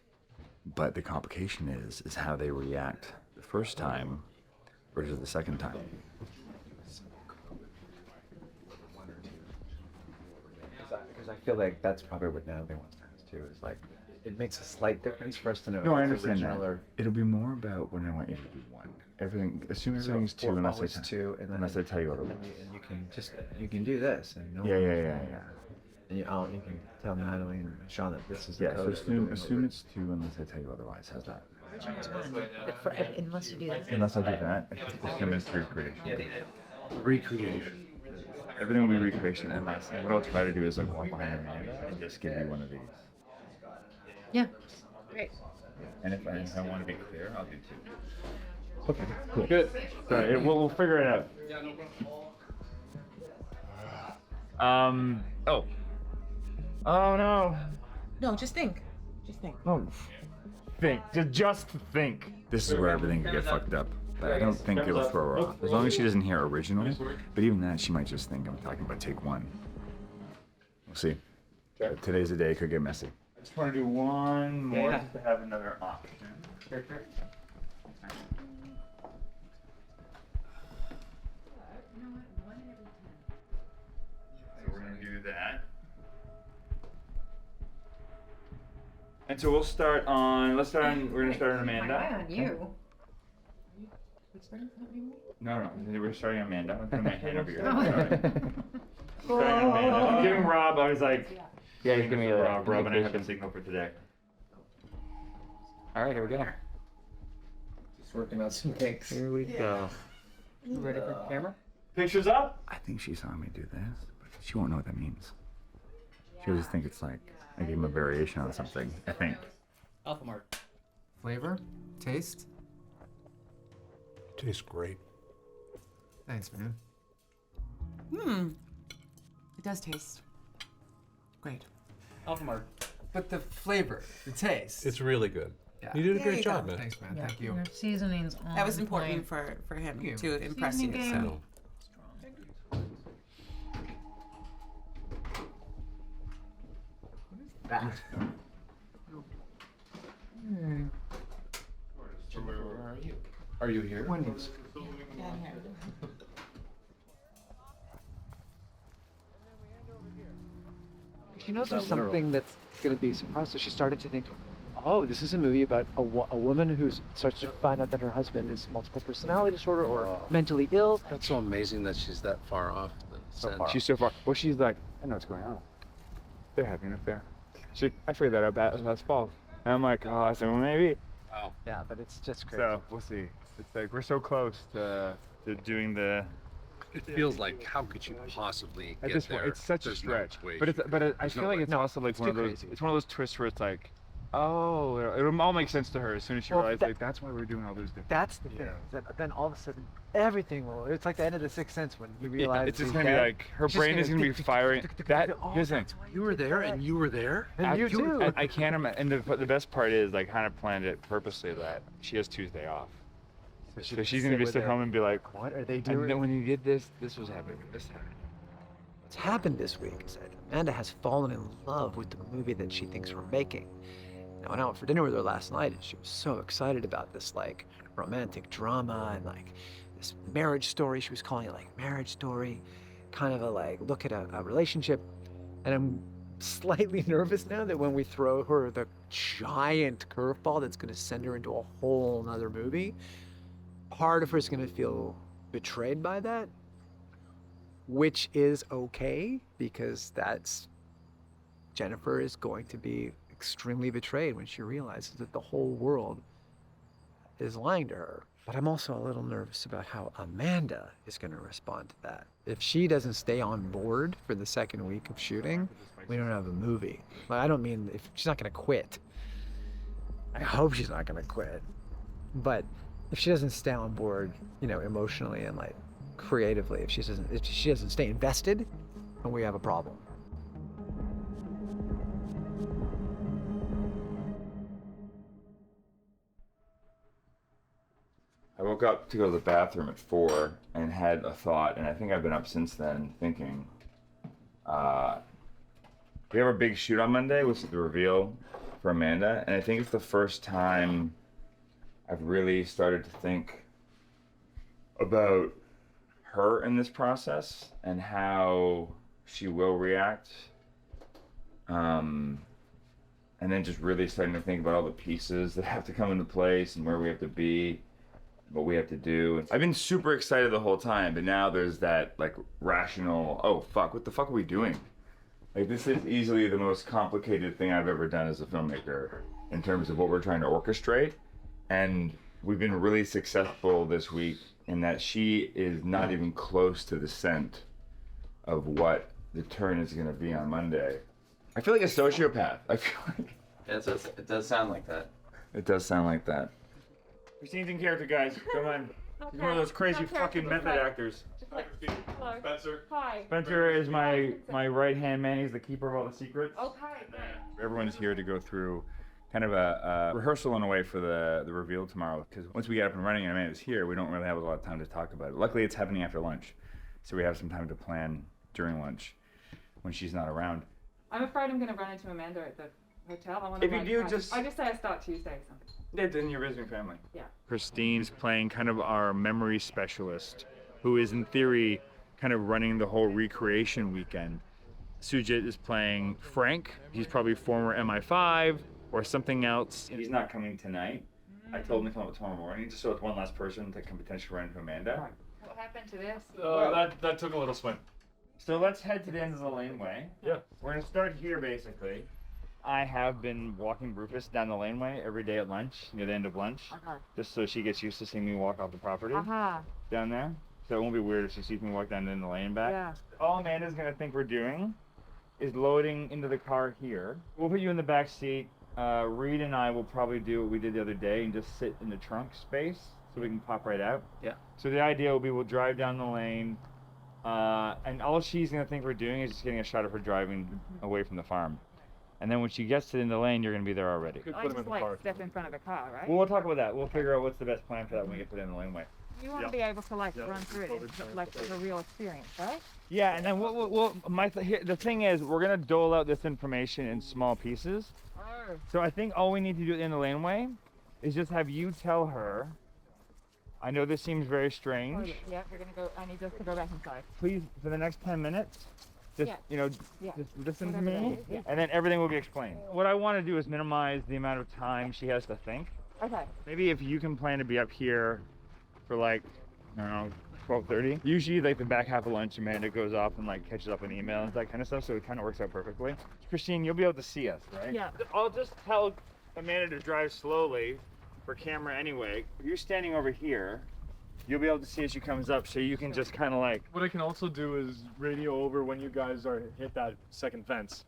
But the complication is how they react the first time versus the second time. Because because I feel like that's probably what Natalie wants to ask too. Is like, it makes a slight difference for us to know. No, I if it's understand original that. or It'll be more about when I want you to do one. Assume everything's two or unless always I two, and then unless I tell you and otherwise. you can do this, and no Yeah, one yeah, will yeah, know. yeah. And you can tell Natalie and Sean that this is the Yeah, so code. that we're assume doing. it's two unless I tell you otherwise. How's that? Unless you do that. Unless I do that, assume it's recreation. Recreation. Everything will be recreation, and what I'll try to do is like walk behind a man and just give you one of these. Yeah. Great. And if I want to be clear, I'll do two. Okay, cool. Good. Sorry, we'll figure it out. Oh. Oh no. No, just think. Just think. Oh. Think. Just think. This is where everything could get fucked up. But I don't think it'll throw her off. As long as she doesn't hear original. But even that, she might just think I'm talking about take one. We'll see. Today's the day. It could get messy. I just want to do one more just to have another option. So we're gonna do that. And so we'll start on. We're gonna start on Amanda. My eye on you. No, we're starting on Amanda. I'm putting my hand over your Oh. head. Starting on Amanda. I'm giving Rob. I was like, Yeah, he's giving me a Rob, and I have a signal for today. All right, here we go. Just working out some kinks. Here we go. You ready for the camera? Pictures up. I think she saw me do this, but she won't know what that means. She'll just think it's like I gave him a variation on something. I think. Alpha mark. Flavor? Taste? Tastes great. Thanks, man. It does taste great. Alpha mark. But the flavor, the taste. It's really good. Yeah. You did a There great you job, go. man. Thanks, man. Yeah, Thank you. your seasoning's on That was important point. for him Thank you. to impress you. Seasoning So. game. That. Where are you? Are you here? Wendy's. She knows there's something that's going to be surprised. So she started to think, oh, this is a movie about a woman who starts to find out that her husband is multiple personality disorder or mentally ill. That's so amazing that she's that far off. She's so far. Well, she's like, I know what's going on. They're having an affair. I figured that out last fall. And I'm like, oh, I said, well, maybe. Wow. Yeah, but it's just crazy. So we'll see. It's like we're so close to doing the. It feels like how could you possibly At get this there? point, it's such a There's no stretch. way But I There's feel no like way. it's also like one of too those. crazy. It's one of those twists where it's like, oh, it'll all make sense to her as soon as she Well, realizes that- like that's why we're doing all those different. That's the thing. is that then all of a sudden, everything will. It's like the end of The Sixth Sense when you Yeah, realize. it's just he's gonna be dead. like her It's just brain is gonna be firing. That Oh, here's the thing. that's why You were there, and you were there. And you too. I can't imagine. And the best part is, I kind of planned it purposely that she has Tuesday off. So she's gonna be sit home and be like, What are they and doing? then when you did this, this was happening. This happened. What's happened this week is that Amanda has fallen in love with the movie that she thinks we're making. I went out for dinner with her last night, and she was so excited about this like romantic drama and like this marriage story. She was calling it like marriage story, kind of a like look at a relationship. And I'm slightly nervous now that when we throw her the giant curveball that's going to send her into a whole nother movie, part of her is going to feel betrayed by that, which is okay because that's Jennifer is going to be extremely betrayed when she realizes that the whole world is lying to her. But I'm also a little nervous about how Amanda is going to respond to that. If she doesn't stay on board for the second week of shooting, we don't have a movie. Like, I don't mean if she's not going to quit. I hope she's not going to quit. But if she doesn't stay on board, emotionally and like creatively, if she doesn't stay invested, then we have a problem. I woke up to go to the bathroom at 4 and had a thought, and I think I've been up since then thinking. We have our big shoot on Monday, which is the reveal for Amanda, and I think it's the first time I've really started to think about her in this process and how she will react And then just really starting to think about all the pieces that have to come into place and where we have to be, what we have to do. I've been super excited the whole time, but now there's that like rational, oh fuck, what the fuck are we doing? Like this is easily the most complicated thing I've ever done as a filmmaker in terms of what we're trying to orchestrate. And we've been really successful this week in that she is not even close to the scent of what the turn is gonna be on Monday. I feel like a sociopath. I feel like It does sound like that. it does sound like that. Christine's in character, guys. Come on. He's one of those crazy fucking method actors. Spencer. Hi. Spencer is my right-hand man. He's the keeper of all the secrets. Okay. Everyone's here to go through kind of a rehearsal in a way for the reveal tomorrow. Because once we get up and running and Amanda's here, we don't really have a lot of time to talk about it. Luckily, it's happening after lunch. So we have some time to plan during lunch when she's not around. I'm afraid I'm going to run into Amanda at the hotel. I want If you do, I just say I start Tuesday or something. Yeah, then you're visiting family. Yeah. Christine's playing kind of our memory specialist, who is in theory kind of running the whole recreation weekend. Sujit is playing Frank. He's probably former MI5 or something else. He's not coming tonight. I told him to come up tomorrow morning, just so it's one last person that can potentially run into Amanda. What happened to this? That took a little swim. So let's head to the end of the laneway. Yeah. We're gonna start here basically. I have been walking Rufus down the laneway every day at lunch, near the end of lunch, just so she gets used to seeing me walk off the property down there. So it won't be weird if she sees me walk down in the lane and back. Yeah. All Amanda's gonna think we're doing is loading into the car here. We'll put you in the back seat. Reed and I will probably do what we did the other day and just sit in the trunk space so we can pop right out. Yeah. So the idea will be we'll drive down the lane, and all she's gonna think we're doing is just getting a shot of her driving away from the farm. And then when she gets to the end of the lane, you're gonna be there already. I just like step in front of a car, right? Well, we'll talk about that. We'll figure out what's the best plan for that when we get to the end of the laneway. You want to be able to like run through it like as a real experience, right? Yeah, and then the thing is, we're gonna dole out this information in small pieces. Oh. So I think all we need to do in the laneway is just have you tell her. I know this seems very strange. Yeah, we're gonna go. I need us to go back inside. Please, for the next 10 minutes, just just listen to Whatever me, that is, and then everything will be explained. What I want to do is minimize the amount of time she has to think. Okay. Maybe if you can plan to be up here for like, I don't know, 12:30. Usually like the back half of lunch, Amanda goes off and like catches up on emails and that kind of stuff, so it kind of works out perfectly. Christine, you'll be able to see us, right? Yeah. I'll just tell Amanda to drive slowly for camera anyway. If you're standing over here, you'll be able to see as she comes up, so you can just kind of like... What I can also do is radio over when you guys are hit that second fence.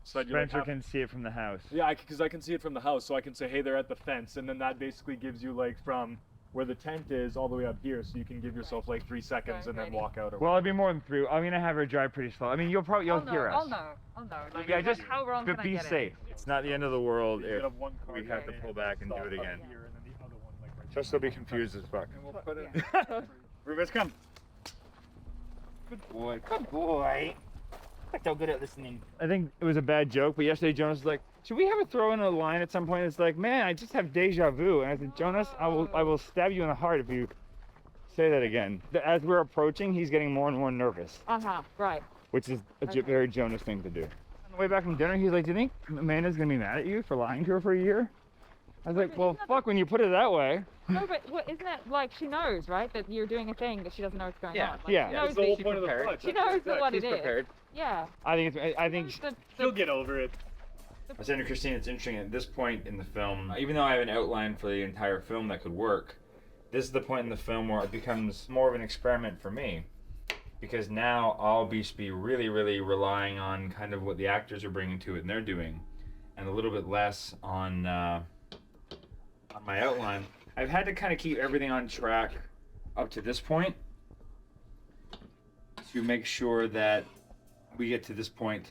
So that you Spencer can see it from the house. Yeah, because I can see it from the house, so I can say, hey, they're at the fence, and then that basically gives you like from where the tent is all the way up here, so you can give yourself like 3 seconds and then walk out. Well, it'll be more than 3. I'm gonna have her drive pretty slow. I mean, you'll hear us. I'll know. Like, Yeah, just how wrong but can I be get it? safe. It's not the end of the world if have one car we have to pull back and do it again. here, and then the other one like right Just so be confused as fuck. And we'll put it. Rufus, come. Good boy. Good boy. You're so good at listening. I think it was a bad joke, but yesterday Jonas was like, should we have a throw in a line at some point? It's like, man, I just have deja vu. And I said, Jonas, I will stab you in the heart if you say that again. As we're approaching, he's getting more and more nervous, Right. which is a very Jonas thing to do. On the way back from dinner, he's like, do you think Amanda's gonna be mad at you for lying to her for a year? I was like, well, fuck, when you put it that way. No, but isn't that like she knows, right, that you're doing a thing that she doesn't know what's going on? Like, Yeah. She knows That's the whole point of the plot. She knows what it is. prepared. Yeah. I think She'll get over it. I was saying to Christine, it's interesting at this point in the film, even though I have an outline for the entire film that could work, this is the point in the film where it becomes more of an experiment for me. Because now I'll be really, really relying on kind of what the actors are bringing to it and they're doing, and a little bit less on my outline. I've had to kind of keep everything on track up to this point to make sure that we get to this point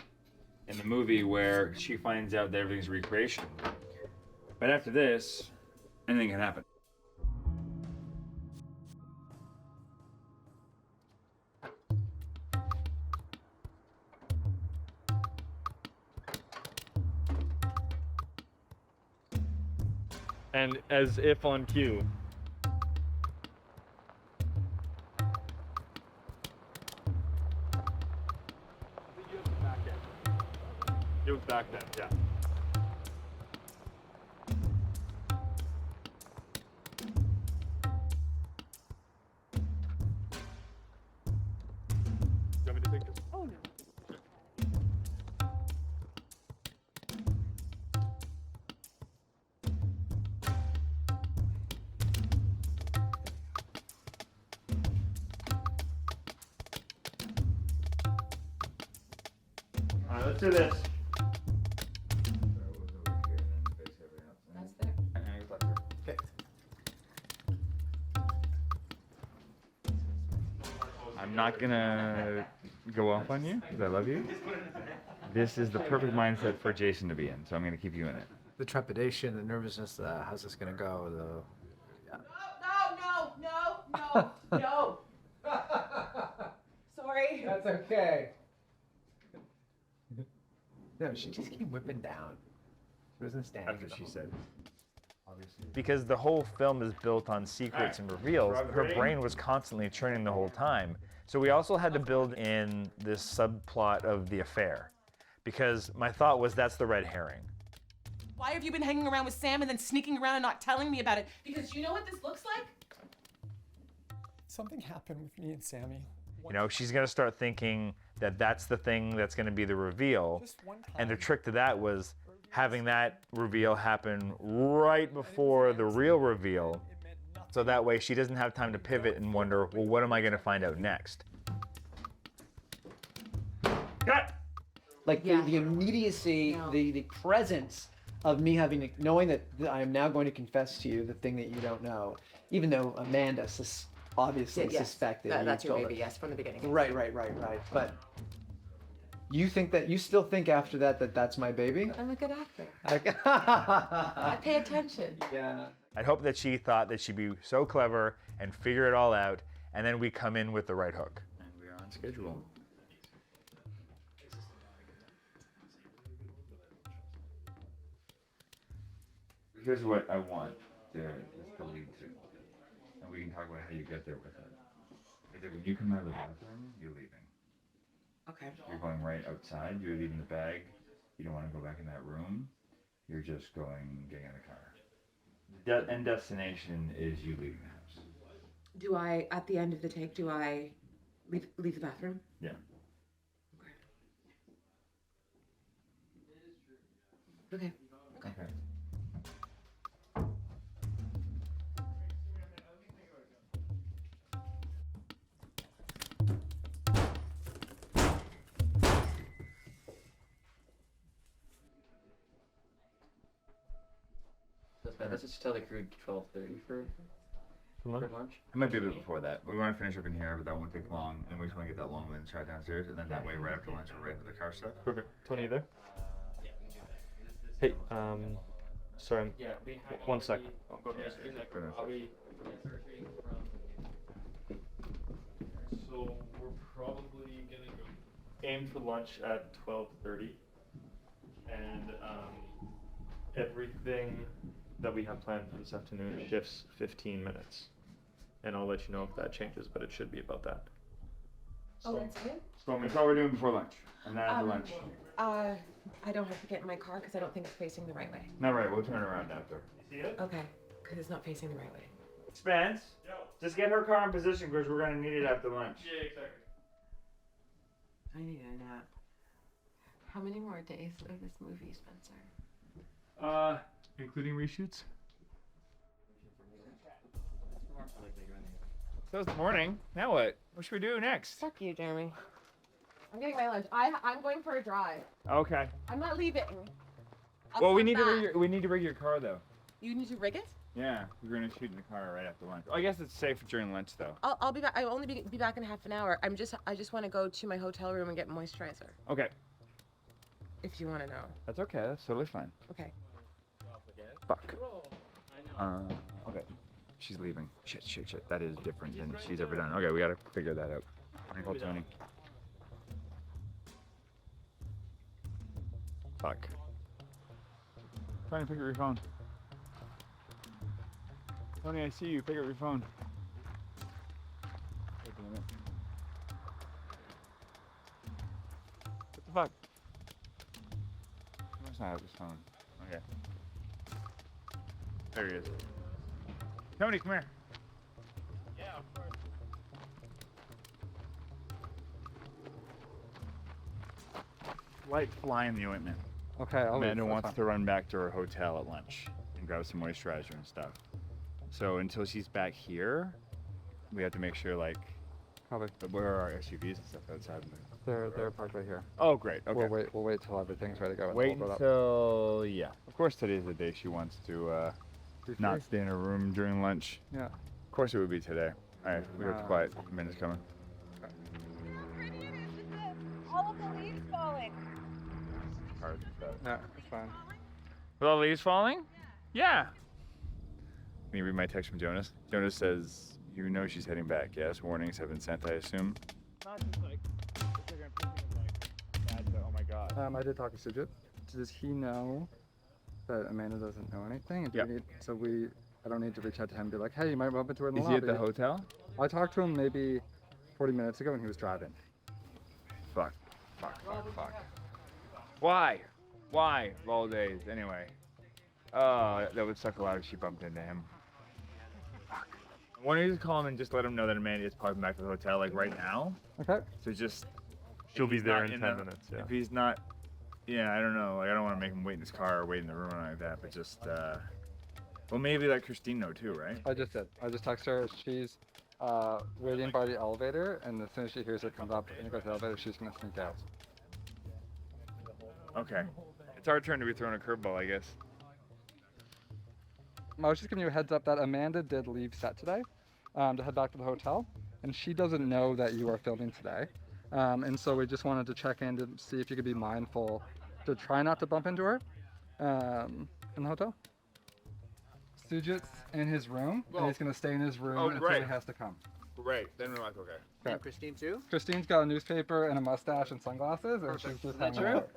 in the movie where she finds out that everything's recreation. But after this, anything can happen. And as if on cue. It was back then, yeah. You want me to take this? Oh, no. All right, let's do this. Okay. I'm not gonna go off on you because I love you. This is the perfect mindset for Jason to be in, so I'm gonna keep you in it. The trepidation, the nervousness, how's this gonna go? No. Sorry. That's okay. No, she just came whipping down. She wasn't standing. That's what she said. Obviously. Because the whole film is built on secrets and reveals, her Ready? brain was constantly churning the whole time. So we also had to build in this subplot of the affair. Because my thought was that's the red herring. Why have you been hanging around with Sam and then sneaking around and not telling me about it? Because you know what this looks like? Something happened with me and Sammy. You know, she's gonna start thinking that that's the thing that's gonna be the reveal. And the trick to that was having that reveal happen right before the real reveal. So that way she doesn't have time to pivot and wonder, well, what am I gonna find out next? Like the immediacy, the presence of me knowing that I am now going to confess to you the thing that you don't know, even though Amanda obviously suspected. That's you your told baby, her. yes, from the beginning. Right. But you think that you still think after that that's my baby? I'm a good actor. I pay attention. Yeah. I'd hope that she thought that she'd be so clever and figure it all out, and then we come in with the right hook. And we are on schedule. Here's what I want to lead to, and we can talk about how you get there with it. Is that when you come out of the bathroom, you're leaving. Okay. You're going right outside. You're leaving the bag. You don't want to go back in that room. You're just getting in the car. The end destination is you leaving the house. Do I, at the end of the take, do I leave the bathroom? Yeah. Okay. Okay. Let's just tell the crew 12:30 for lunch. It might be a bit before that. We want to finish up in here, but that won't take long, and we just want to get that long lens shot downstairs, and then that way, right after lunch, we're right into the car stuff. Perfect. Tony, you there? Hey, sorry, one second. I'll go to So we're probably gonna go aim for lunch at 12:30, and everything that we have planned for this afternoon shifts 15 minutes, and I'll let you know if that changes, but it should be about that. Oh, that's it? So that's all we're doing before lunch, and then after lunch. I don't have to get in my car because I don't think it's facing the right way. Not right. We'll turn around after. See it? Okay, because it's not facing the right way. Spence, just get her car in position because we're gonna need it after lunch. Yeah, exactly. I need a nap. How many more days of this movie, Spencer? Including reshoots? So it's morning. Now what? What should we do next? Fuck you, Jeremy. I'm getting my lunch. I'm going for a drive. Okay. I'm not leaving. Well, we need to rig your car though. You need to rig it? Yeah, we're gonna shoot in the car right after lunch. I guess it's safe during lunch though. I'll be back. I'll only be back in half an hour. I just want to go to my hotel room and get moisturizer. Okay. If you want to know. That's okay. That's totally fine. Okay. Fuck. Okay. She's leaving. Shit. That is different than she's ever done. Okay, we gotta figure that out. I call Tony. Fuck. Tony, pick up your phone. Tony, I see you. Pick up your phone. Wait a minute. What the fuck? must not have his phone. Okay. There he is. Tony, come here. Yeah, of course. Light fly in the ointment. Okay, I'll leave, Amanda that's wants fine. to run back to her hotel at lunch and grab some moisturizer and stuff. So until she's back here, we have to make sure, like, Probably. where are our SUVs and stuff outside? They're parked right here. Oh, great. Okay. We'll wait till everything's ready to go. and Wait we'll go up. until, yeah. Of course, today's the day she wants to Be not free. stay in her room during lunch. Yeah. Of course it would be today. All right, we have to quiet. Amanda's coming. All of the leaves falling. Hard stuff. Yeah, it's fine. With all the leaves falling? Yeah. Can you read my text from Jonas? Jonas says, you know she's heading back, yes? Warnings have been sent, I assume. Not just like, oh my god. I did talk to Sujit. Does he know that Amanda doesn't know anything? And do we need, I don't need to reach out to him and be like, hey, you might bump into her in the Is lobby. he at the hotel? I talked to him maybe 40 minutes ago and he was driving. Fuck. Why? Why? Of all days, anyway. That would suck a lot if she bumped into him. Fuck. Why don't you just call him and just let him know that Amanda is popping back to the hotel, like, right now? Okay. So just... She'll be he's there not in 10 the- minutes, yeah. If he's not... Yeah, I don't know. Like, I don't want to make him wait in his car or wait in the room or anything like that, but just, well, maybe let Christine know too, right? I just did. I just texted her. She's waiting by the elevator, and as soon as she hears it come up and go to the elevator, she's gonna sneak out. Okay. It's our turn to be throwing a curveball, I guess. I was just giving you a heads up that Amanda did leave set today to head back to the hotel, and she doesn't know that you are filming today. And so we just wanted to check in to see if you could be mindful to try not to bump into her in the hotel. Sujit's in his room, and he's going to stay in his room until he has to come. Right. Then we're like, okay. And Christine too? Christine's got a newspaper and a mustache and sunglasses, and she's just hanging out.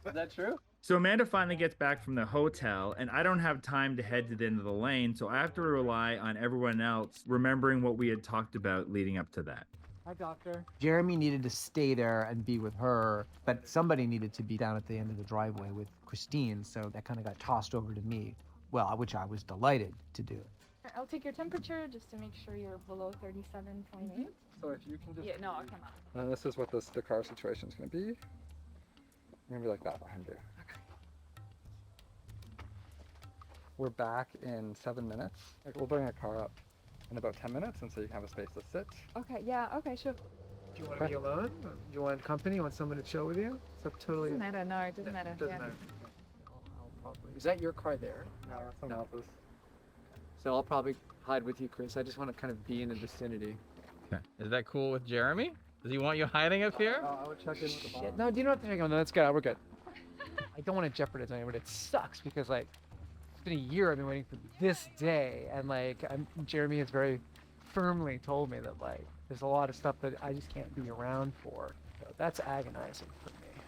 Is that true? So Amanda finally gets back from the hotel, and I don't have time to head to the end of the lane, so I have to rely on everyone else remembering what we had talked about leading up to that. Hi, doctor. Jeremy needed to stay there and be with her, but somebody needed to be down at the end of the driveway with Christine, so that kind of got tossed over to me. Well, which I was delighted to do. I'll take your temperature just to make sure you're below 37.8. So if you can just... Yeah, no, I'll come out. And this is what the car situation is going to be. I'm going to be like that behind you. Okay. We're back in 7 minutes. Like, we'll bring a car up in about 10 minutes, and so you can have a space to sit. Okay, yeah, okay, sure. Do you want to be alone? Do you want company? You want someone to chill with you? It's up totally. Doesn't matter, no, it doesn't matter. Doesn't Yeah. matter. Is that your car there? No, that's someone else's. So I'll probably hide with you, Chris. I just want to kind of be in the vicinity. Is that cool with Jeremy? Does he want you hiding up here? I would check in with the boss. No, do you know what they're going? No, that's good. We're good. I don't want to jeopardize anyone, but it sucks because like it's been a year I've been waiting for this day, and like Jeremy has very firmly told me that like there's a lot of stuff that I just can't be around for. So that's agonizing for me.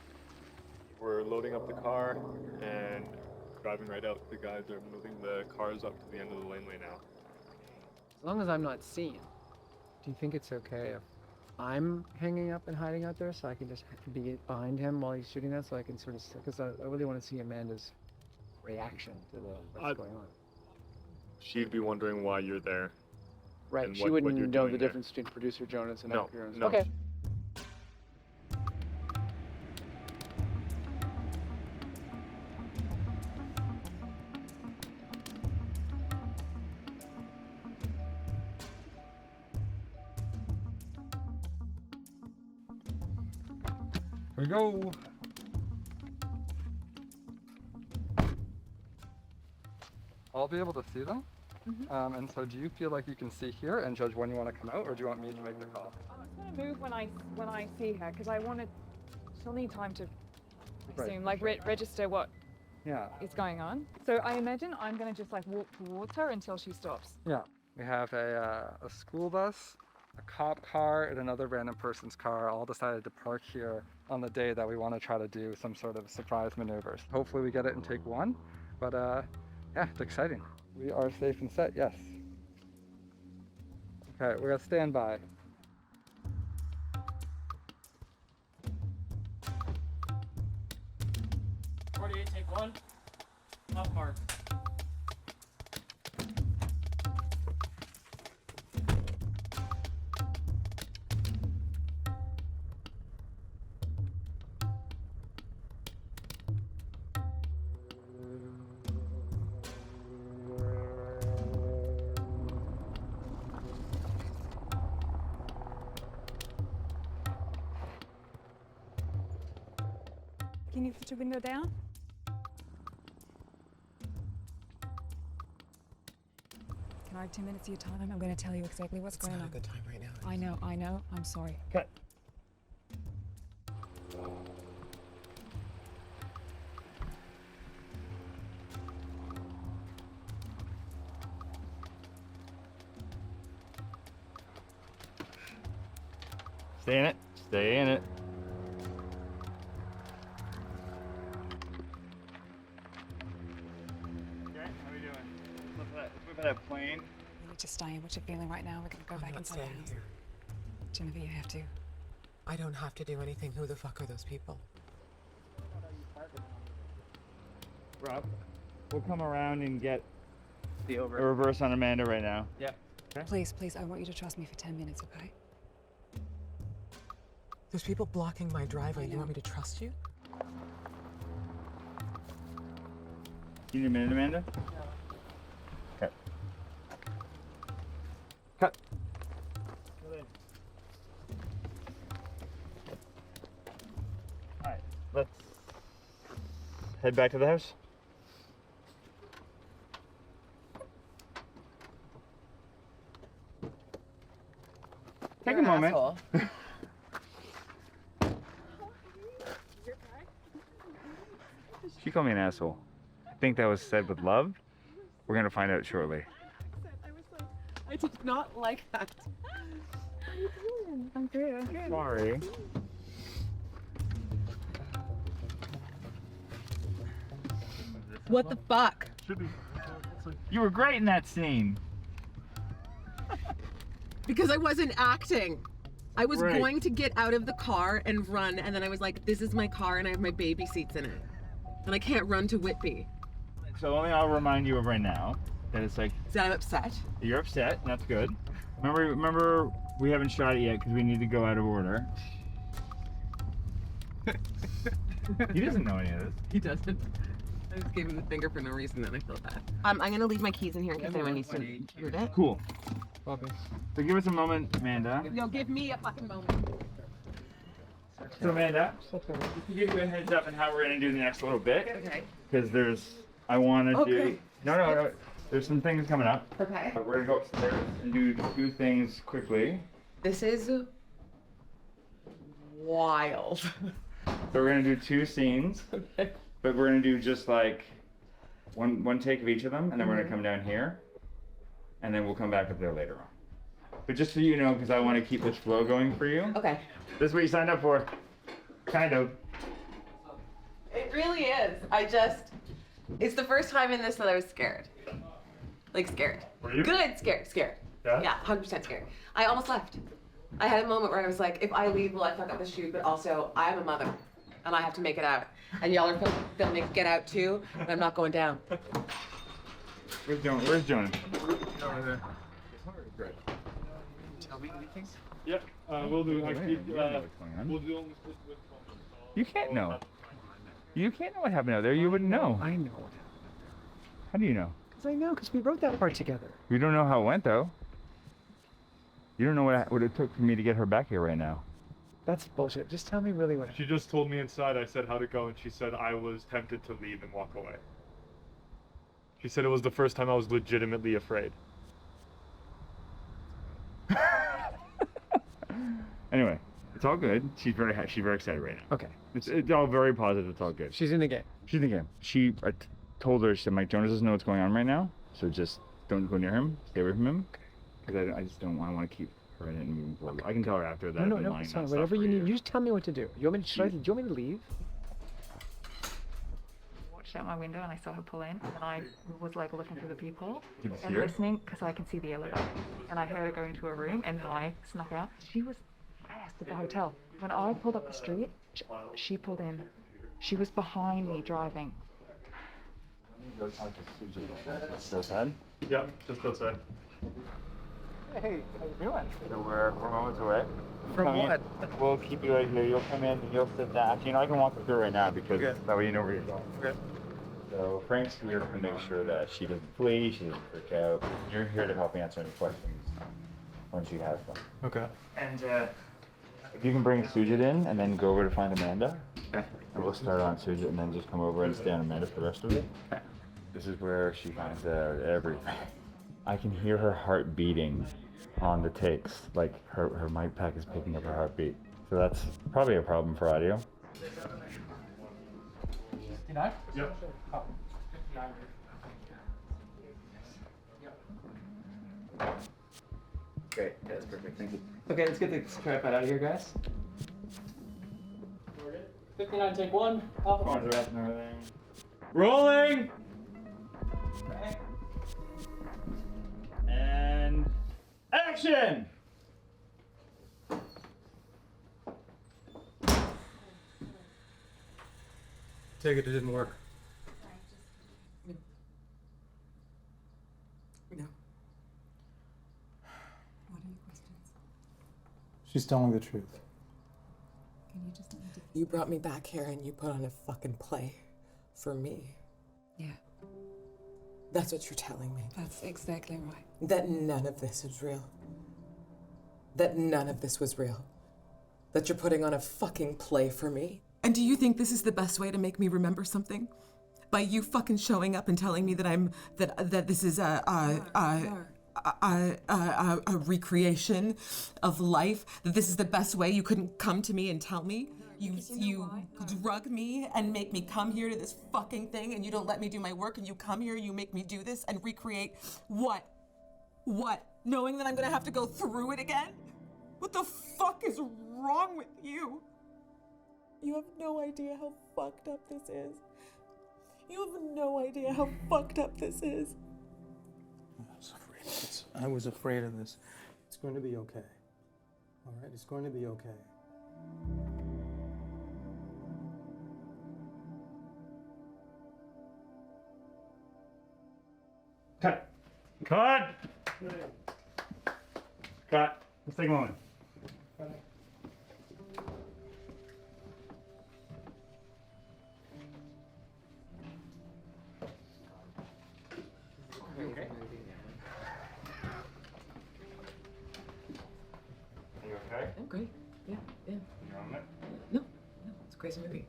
We're loading up the car and driving right out. The guys are moving the cars up to the end of the laneway now. As long as I'm not seen, do you think it's okay if I'm hanging up and hiding out there so I can just be behind him while he's shooting that so I can sort of, because I really want to see Amanda's reaction to what's going on. She'd be wondering why you're there. Right, and she what wouldn't you're know doing the there. difference between producer Jonas and No, actor Jonas. no. Okay. Here we go. I'll be able to see them. And so do you feel like you can see here and judge when you want to come out, or do you want me to make the call? I'm gonna move when I see her because I want to. She'll need time to Right, assume, like register what Yeah. is going on. So I imagine I'm gonna just like walk towards her until she stops. Yeah. We have a school bus, a cop car, and another random person's car all decided to park here on the day that we want to try to do some sort of surprise maneuvers. Hopefully we get it in take one, but yeah, it's exciting. We are safe and set, yes. Okay, we're at standby. 48, take one. Off mark. Can you put your window down? Can I have 10 minutes of your time? I'm going to tell you exactly what's going on. It's not a good time right now. I know. I'm sorry. Cut. Stay in it. Stay in it. Okay, how are we doing? Look at that plane. You need to stay in what you're feeling right now. We're going to go back not inside the staying house. here. Genevieve, you have to. I don't have to do anything. Who the fuck are those people? Rob, we'll come around and get The over. a reverse on Amanda right now. Yeah. Okay. Please, I want you to trust me for 10 minutes, okay? There's people blocking my driveway. You want me to trust you? You need a minute, Amanda? Okay. Cut. Alright, let's head back to the house. Take a moment. She called me an asshole. I think that was said with love. We're gonna find out shortly. I did not like that. How are you doing? I'm good. Sorry. What the fuck? You were great in that scene. Because I wasn't acting. I was Right. going to get out of the car and run, and then I was like, this is my car and I have my baby seats in it. And I can't run to Whitby. So the only I'll remind you of right now that it's like Is that I'm upset? you're upset, and that's good. Remember, we haven't shot it yet because we need to go out of order. He doesn't know any of this. He doesn't. I just gave him the finger for no reason, then I felt bad. I'm gonna leave my keys in here in case anyone needs to hear it. Cool. So give us a moment, Amanda. No, give me a fucking moment. So Amanda, just to give you a heads up on how we're gonna do the next little bit. Okay. Because I want to do. Okay. No. There's some things coming up. Okay. But we're gonna go upstairs and do two things quickly. This is wild. So we're gonna do two scenes. Okay. But we're gonna do just like one take of each of them, and then we're gonna come down here, and then we'll come back up there later on. But just so you know, because I want to keep this flow going for you. Okay. This is what you signed up for. Kind of. It really is. It's the first time in this that I was scared. Like scared. Were you? Good, scared. Yeah? Yeah, 100% scared. I almost left. I had a moment where I was like, if I leave, will I fuck up the shoot? But also, I'm a mother, and I have to make it out. And y'all are filming Get Out too, and I'm not going down. Where's Jonas? Where's Jonas? Over there. Great. Tell me anything? Yep, we'll do. We'll do only with You can't know. You can't know what happened out there. You wouldn't know. I know. How do you know? Because I know, because we wrote that part together. You don't know how it went though. You don't know what it took for me to get her back here right now. That's bullshit. Just tell me really what She just told me inside. I said how'd it go, and she said I was tempted to leave and walk away. She said it was the first time I was legitimately afraid. Anyway, it's all good. She's very excited right now. Okay. It's all very positive. It's all good. She's in the game. She's in the game. I told her, she said, Mike Jonas doesn't know what's going on right now, so just don't go near him. Stay away from him. Because I just don't want to keep her in it and moving forward. I can tell her after that. I've been No, lying it's fine. nonstop Whatever for you need. years. You just tell me what to do. You want me to, do you want me to leave? Watched out my window and I saw her pull in, and I was like looking through the peephole Did you see and her? listening because I can see the elevator. And I heard her go into a room, and then I snuck out. She was fast at the hotel. When I pulled up the street, she pulled in She was behind me driving. Go talk to Susie. Just outside? Yeah, just outside. Hey, how you doing? So we're moments away. From Come in. what? We'll keep you right here. You'll come in and you'll sit down. Actually, you know, I can walk you through right now because that way you know where you're going. Okay. So Frank's here to make sure that she doesn't flee, she doesn't freak out. You're here to help answer any questions when she has them. Okay. And if you can bring Sujit in and then go over to find Amanda. Okay. And we'll start on Sujit and then just come over and stay on Amanda for the rest of it. Okay. This is where she finds out everything. I can hear her heart beating on the takes. Like her mic pack is picking up her heartbeat. So that's probably a problem for audio. Yep. Great, yeah, that's perfect, thank you. Okay, let's get the tripod out of here, guys. 59, take one. Rolling! And action! Take it didn't work. No. What are your questions? She's telling the truth. Can you just You brought me back here and you put on a fucking play for me. Yeah. That's what you're telling me. That's exactly right. That none of this is real. That none of this was real. That you're putting on a fucking play for me. And do you think this is the best way to make me remember something? By you fucking showing up and telling me that this is a recreation of life? That this is the best way? You couldn't come to me and tell me? You drug me and make me come here to this fucking thing, and you don't let me do my work, and you come here, you make me do this and recreate what? What? Knowing that I'm gonna have to go through it again? What the fuck is wrong with you? You have no idea how fucked up this is. You have no idea how fucked up this is. I was afraid of this. It's going to be okay. All right, it's going to be okay. Cut. Cut. Cut. Let's take a moment. Okay. Are you okay? I'm great. Yeah, yeah. You're on it? No, it's a crazy movie.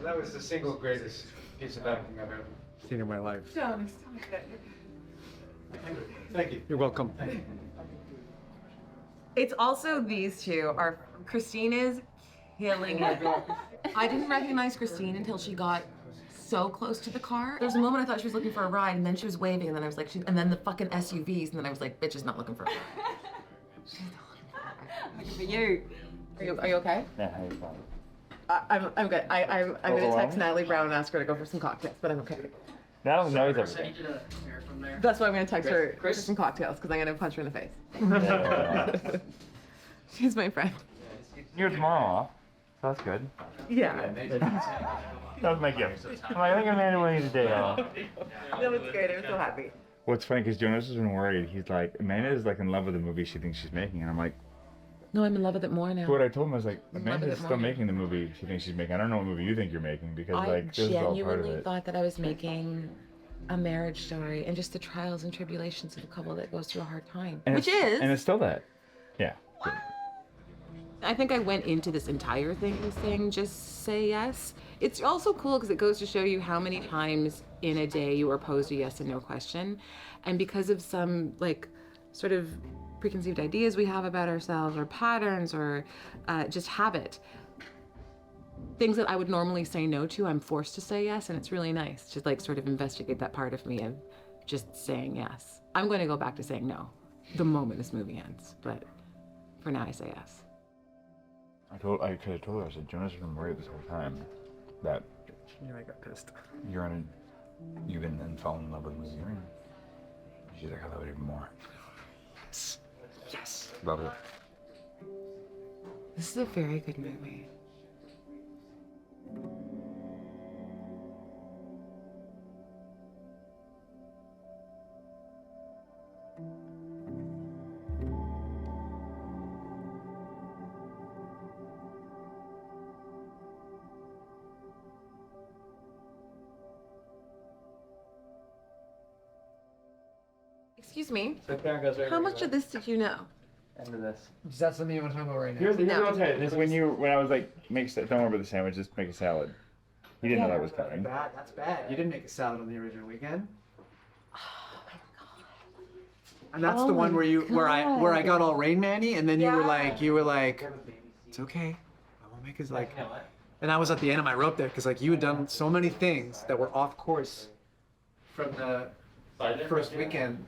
That was the single greatest piece of acting I've ever seen in my life. Jonas, Thank you. You're welcome. It's also these two are Christine is killing it. I didn't recognize Christine until she got so close to the car. There was a moment I thought she was looking for a ride, and then she was waving, and then I was like, and then the fucking SUVs, and then I was like, bitch is not looking for a ride. She's not looking for a ride. For you. Are you okay? Yeah, how you feeling? I'm good. I'm gonna text Natalie Brown and ask her to go for some cocktails, but I'm okay. That knows everything. That's why I'm gonna text her for some cocktails, because I'm gonna punch her in the face. She's my friend. You're tomorrow off, so that's good. Yeah. That was my gift. I'm like, I think Amanda will need a day off. That was great. I'm so happy. What's funny, because Jonas has been worried. He's like, Amanda is like in love with the movie she thinks she's making, and I'm like, No, I'm in love with it more now. so what I told him was like, I'm in love Amanda with is it still more. making the movie she thinks she's making. I don't know what movie you think you're making because I like this is all part of genuinely it. thought that I was making a marriage story and just the trials and tribulations of a couple that goes through a hard time. And Which it's- is. and it's still that. Yeah. I think I went into this entire thing saying just say yes. It's also cool because it goes to show you how many times in a day you are posed a yes and no question. And because of some like sort of preconceived ideas we have about ourselves or patterns or just habit, things that I would normally say no to, I'm forced to say yes. And it's really nice to like sort of investigate that part of me of just saying yes. I'm going to go back to saying no the moment this movie ends. But for now I say yes. I told her, I said, Jonas has been worried this whole time that I got pissed. you've been falling in love with the movie you're in. She's like, I love it even more. Yes. Yes. Love it. This is a very good movie. Excuse me. So Karen goes right How where much you of this did you know? End of this. Is that something you want to talk about right now? Here's what No. I'll tell you. This is when I was like, don't worry about the sandwich, just make a salad. You didn't know that was coming. That's bad. You didn't make a salad on the original weekend. And that's Oh the one my where I God. got all Rain Man-y, and then you were like, it's okay. I won't make it like. And I was at the end of my rope there because like you had done so many things that were off course from the first weekend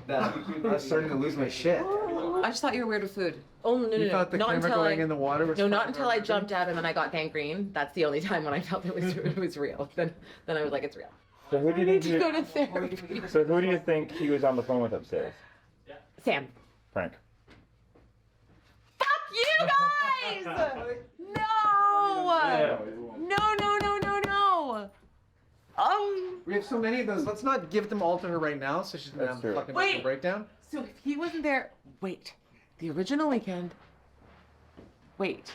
that I was starting to lose my shit. I just thought you were weird with food. Oh no, You thought the not camera until going in the water was No, not fun until I jumped out and then I got gangrene. That's the only time when I felt it was real. Then I was like, it's real. So who do you I need think? to go to therapy. So who do you think he was on the phone with upstairs? Sam. Frank. Fuck you guys! No! No! We have so many of those. Let's not give them all to her right now, so she's gonna have a fucking mental Wait. breakdown. So if he wasn't there, wait. The original weekend. Wait.